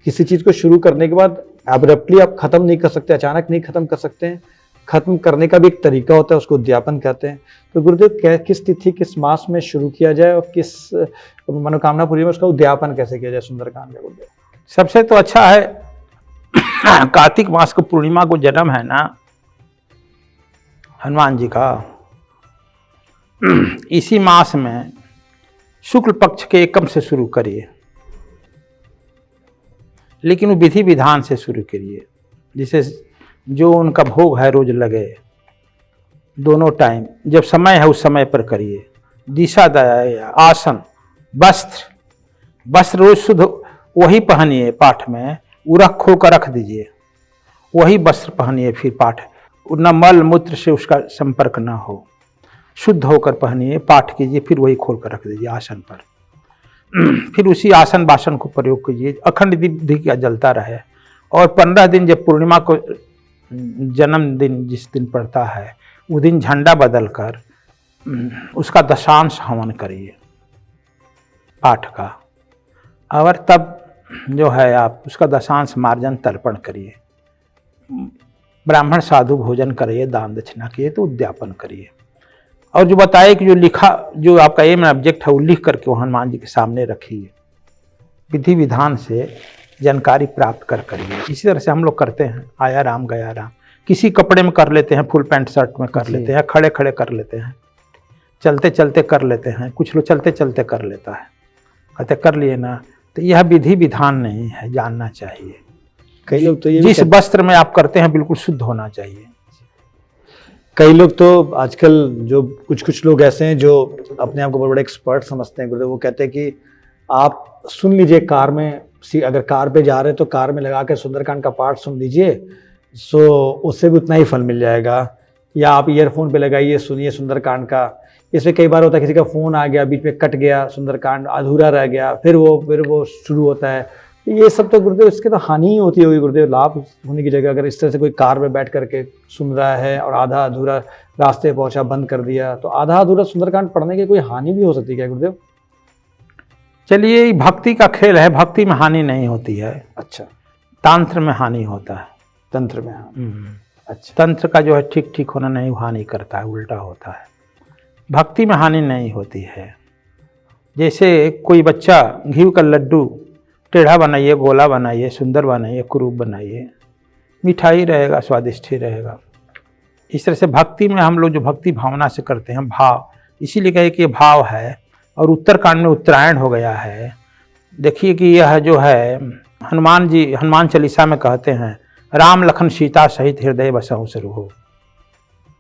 किसी चीज़ को शुरू करने के बाद एब्रप्टली आप खत्म नहीं कर सकते, अचानक नहीं खत्म कर सकते हैं। खत्म करने का भी एक तरीका होता है, उसको उद्यापन कहते हैं। तो गुरुदेव किस तिथि किस मास में शुरू किया जाए और किस मनोकामना पूरी में उसका उद्यापन कैसे किया जाए सुंदरकांड का गुरुदेव? सबसे तो अच्छा है कार्तिक मास को पूर्णिमा को जन्म है ना हनुमान जी का, इसी मास में शुक्ल पक्ष के एकम से शुरू करिए, लेकिन वो विधि विधान से शुरू करिए, जिसे जो उनका भोग है रोज लगे, दोनों टाइम जब समय है उस समय पर करिए। दिशा दया, आसन, वस्त्र रोज शुद्ध वही पहनिए, पाठ में उरख खोल कर रख दीजिए, वही वस्त्र पहनिए, फिर पाठ न मल मूत्र से उसका संपर्क न हो, शुद्ध होकर पहनिए, पाठ कीजिए, फिर वही खोल कर रख दीजिए आसन पर। फिर उसी आसन बासन को प्रयोग कीजिए, अखंड दीप का जलता रहे। और 15 दिन जब पूर्णिमा को जन्मदिन जिस दिन पड़ता है उस दिन झंडा बदल कर उसका दशांश हवन करिए पाठ का, और तब जो है आप उसका दशांश मार्जन तर्पण करिए, ब्राह्मण साधु भोजन करिए, दान दक्षिणा किए, तो उद्यापन करिए। और जो बताए कि जो लिखा, जो आपका एम ऑब्जेक्ट है वो लिख करके वो हनुमान जी के सामने रखिए, विधि विधान से जानकारी प्राप्त कर करिए। इसी तरह से हम लोग करते हैं, आया राम गया राम, किसी कपड़े में कर लेते हैं, फुल पैंट शर्ट में कर लेते हैं, खड़े खड़े कर लेते हैं, चलते चलते कर लेते हैं, कुछ लोग चलते चलते कर लेता है, कहते कर लिए ना। तो यह विधि विधान नहीं है, जानना चाहिए। कई लोग तो ये जिस वस्त्र में आप करते हैं बिल्कुल शुद्ध होना चाहिए। कई लोग तो आजकल जो कुछ लोग ऐसे हैं जो अपने आप को बड़े बड़े एक्सपर्ट समझते हैं गुरुदेव, वो कहते हैं कि आप सुन लीजिए कार में, अगर कार पे जा रहे हैं तो कार में लगा के सुंदरकांड का पाठ सुन लीजिए, सो उससे भी उतना ही फल मिल जाएगा। या आप ईयरफोन पे लगाइए, सुनिए सुंदरकांड का। इसमें कई बार होता है किसी का फ़ोन आ गया, बीच में कट गया, सुंदरकांड अधूरा रह गया, फिर वो शुरू होता है। ये सब तो गुरुदेव इसके तो हानि ही होती होगी गुरुदेव, लाभ होने की जगह। अगर इस तरह से कोई कार में बैठ करके सुन रहा है और आधा अधूरा रास्ते पहुंचा बंद कर दिया, तो आधा अधूरा सुंदरकांड पढ़ने की कोई हानि भी हो सकती है क्या गुरुदेव? चलिए, भक्ति का खेल है, भक्ति में हानि नहीं होती है। अच्छा, तंत्र में हानि होता है। तंत्र में, हाँ। अच्छा। तंत्र का जो है ठीक ठीक होना नहीं, हानि करता है, उल्टा होता है। भक्ति में हानि नहीं होती है। जैसे कोई बच्चा घी का लड्डू टेढ़ा बनाइए, गोला बनाइए, सुंदर बनाइए, कुरूप बनाइए, मिठाई रहेगा, स्वादिष्ट ही रहेगा। इस तरह से भक्ति में हम लोग जो भक्ति भावना से करते हैं, भाव, इसीलिए कहे कि ये भाव है। और उत्तरकांड में उत्तरायण हो गया है। देखिए कि यह जो है हनुमान जी, हनुमान चालीसा में कहते हैं, राम लखन सीता सहित हृदय बसहु सर्वो।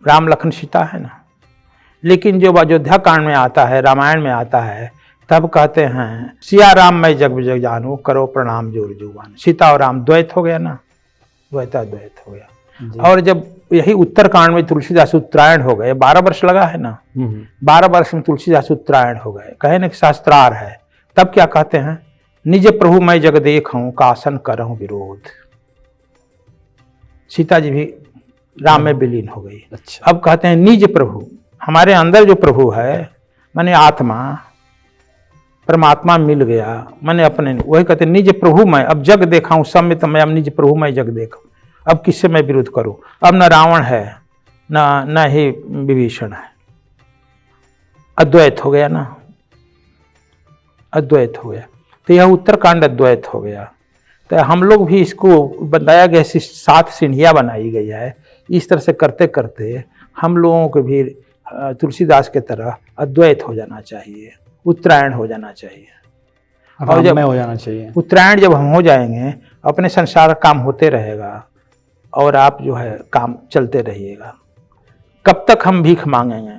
राम लखन सीता है ना, लेकिन जो अयोध्या कांड में आता है, रामायण में आता है, तब कहते हैं सिया राम मैं जग जग जानू, करो प्रणाम जोर जुबान। सीता और राम द्वैत हो गया ना, द्वैत हो गया। और जब यही उत्तरकांड में तुलसीदास उत्तरायण हो गए, 12 वर्ष लगा है ना, 12 वर्ष में तुलसीदास उत्तरायण हो गए, कहे ना कि शास्त्रार है। तब क्या कहते हैं, निज प्रभु मैं जग देखूं, कासन करहूं विरोध। सीता जी भी राम में विलीन हो गई। अच्छा। अब कहते हैं निज प्रभु, हमारे अंदर जो प्रभु है, माने आत्मा, परमात्मा मिल गया, मैंने अपने, वही कहते हैं निज प्रभु मैं अब जग देखा हूं, सब में तो मैं अब निज प्रभु मैं जग देखा, अब किससे मैं विरोध करूं। अब न रावण है, न ही विभीषण है, अद्वैत हो गया ना, अद्वैत हो गया। तो यह उत्तरकांड अद्वैत हो गया। तो हम लोग भी इसको बताया गया, 7 सीढ़ियाँ बनाई गई है। इस तरह से करते करते हम लोगों को भी तुलसीदास के तरह अद्वैत हो जाना चाहिए, उत्तरायण हो जाना चाहिए, और जब हो जाना चाहिए। उत्तरायण जब हम हो जाएंगे, अपने संसार का काम होते रहेगा और आप जो है काम चलते रहिएगा। कब तक हम भीख मांगेंगे?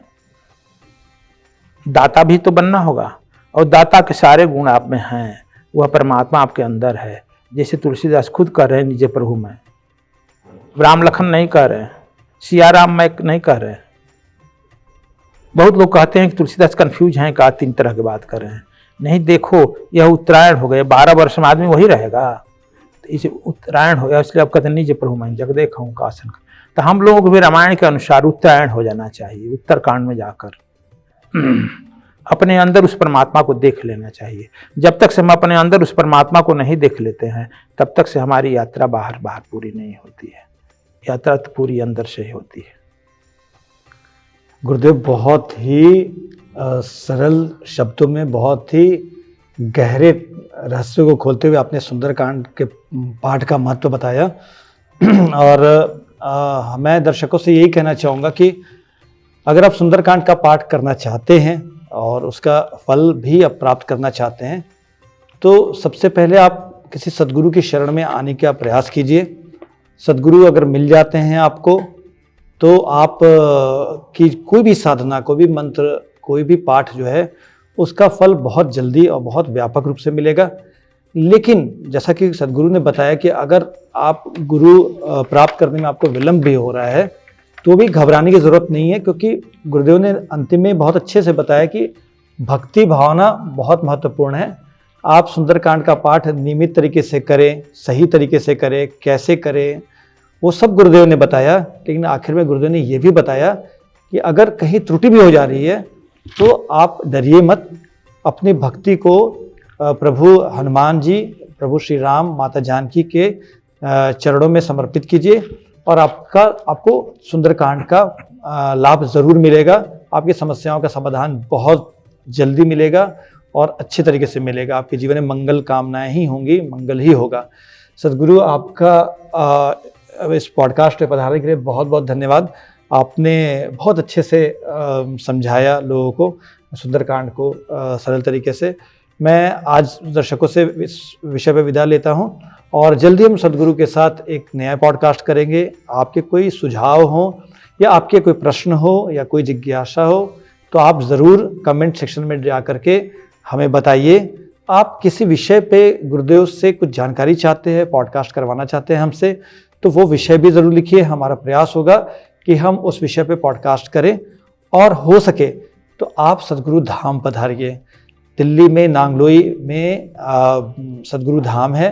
दाता भी तो बनना होगा, और दाता के सारे गुण आप में हैं, वह परमात्मा आपके अंदर है। जैसे तुलसीदास खुद कह रहे हैं निज प्रभु मैं, राम लखन नहीं कह रहे, सिया राम मैं नहीं कह रहे। बहुत लोग कहते हैं कि तुलसीदास कंफ्यूज हैं, का 3 तरह की बात कर रहे हैं। नहीं, देखो यह उत्तरायण हो गए, 12 वर्ष में आदमी वही रहेगा, तो इसे उत्तरायण हो गया, इसलिए अब कहते हैं निज प्रभु मैं जग देखूं कासन। तो हम लोगों को भी रामायण के अनुसार उत्तरायण हो जाना चाहिए, उत्तरकांड में जाकर अपने अंदर उस परमात्मा को देख लेना चाहिए। जब तक से हम अपने अंदर उस परमात्मा को नहीं देख लेते हैं, तब तक से हमारी यात्रा बाहर पूरी नहीं होती है। यात्रा तो पूरी अंदर से ही होती है। गुरुदेव, बहुत ही सरल शब्दों में बहुत ही गहरे रहस्य को खोलते हुए आपने सुंदरकांड के पाठ का महत्व बताया। और मैं दर्शकों से यही कहना चाहूँगा कि अगर आप सुंदरकांड का पाठ करना चाहते हैं और उसका फल भी आप प्राप्त करना चाहते हैं, तो सबसे पहले आप किसी सद्गुरु की शरण में आने का प्रयास कीजिए। सद्गुरु अगर मिल जाते हैं आपको, तो आप की कोई भी साधना, कोई भी मंत्र, कोई भी पाठ जो है, उसका फल बहुत जल्दी और बहुत व्यापक रूप से मिलेगा। लेकिन जैसा कि सद्गुरु ने बताया कि अगर आप गुरु प्राप्त करने में आपको विलंब भी हो रहा है, तो भी घबराने की ज़रूरत नहीं है, क्योंकि गुरुदेव ने अंतिम में बहुत अच्छे से बताया कि भक्ति भावना बहुत महत्वपूर्ण है। आप सुंदरकांड का पाठ नियमित तरीके से करें, सही तरीके से करें, कैसे करें, वो सब गुरुदेव ने बताया। लेकिन आखिर में गुरुदेव ने ये भी बताया कि अगर कहीं त्रुटि भी हो जा रही है, तो आप डरिए मत, अपनी भक्ति को प्रभु हनुमान जी, प्रभु श्री राम, माता जानकी के चरणों में समर्पित कीजिए, और आपको सुंदरकांड का लाभ ज़रूर मिलेगा। आपकी समस्याओं का समाधान बहुत जल्दी मिलेगा और अच्छे तरीके से मिलेगा। आपके जीवन में मंगल कामनाएं ही होंगी, मंगल ही होगा। सद्गुरु, आपका इस पॉडकास्ट पे पधारने के लिए बहुत बहुत धन्यवाद। आपने बहुत अच्छे से समझाया लोगों को सुंदरकांड को सरल तरीके से। मैं आज दर्शकों से इस विषय पर विदा लेता हूं, और जल्दी हम सद्गुरु के साथ एक नया पॉडकास्ट करेंगे। आपके कोई सुझाव हो या आपके कोई प्रश्न हो या कोई जिज्ञासा हो, तो आप ज़रूर कमेंट सेक्शन में जा करके हमें बताइए। आप किसी विषय पे गुरुदेव से कुछ जानकारी चाहते हैं, पॉडकास्ट करवाना चाहते हैं हमसे, तो वो विषय भी ज़रूर लिखिए। हमारा प्रयास होगा कि हम उस विषय पे पॉडकास्ट करें, और हो सके तो आप सद्गुरु धाम पधारिए। दिल्ली में नांगलोई में सद्गुरु धाम है।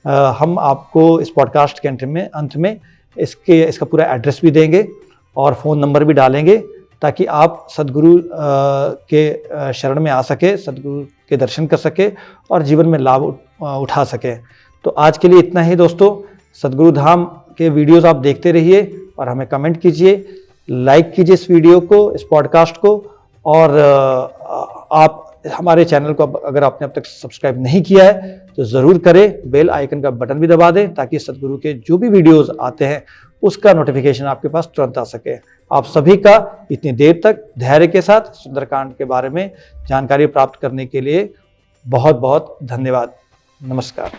हम आपको इस पॉडकास्ट के अंत में इसका पूरा एड्रेस भी देंगे और फ़ोन नंबर भी डालेंगे, ताकि आप सद्गुरु के शरण में आ सके, सद्गुरु के दर्शन कर सके और जीवन में लाभ उठा सके। तो आज के लिए इतना ही दोस्तों। सद्गुरु धाम के वीडियोस आप देखते रहिए और हमें कमेंट कीजिए, लाइक कीजिए इस वीडियो को, इस पॉडकास्ट को, और आप हमारे चैनल को अगर आपने अब तक सब्सक्राइब नहीं किया है तो ज़रूर करें, बेल आइकन का बटन भी दबा दें ताकि सद्गुरु के जो भी वीडियोस आते हैं उसका नोटिफिकेशन आपके पास तुरंत आ सके। आप सभी का इतनी देर तक धैर्य के साथ सुंदरकांड के बारे में जानकारी प्राप्त करने के लिए बहुत बहुत धन्यवाद। नमस्कार।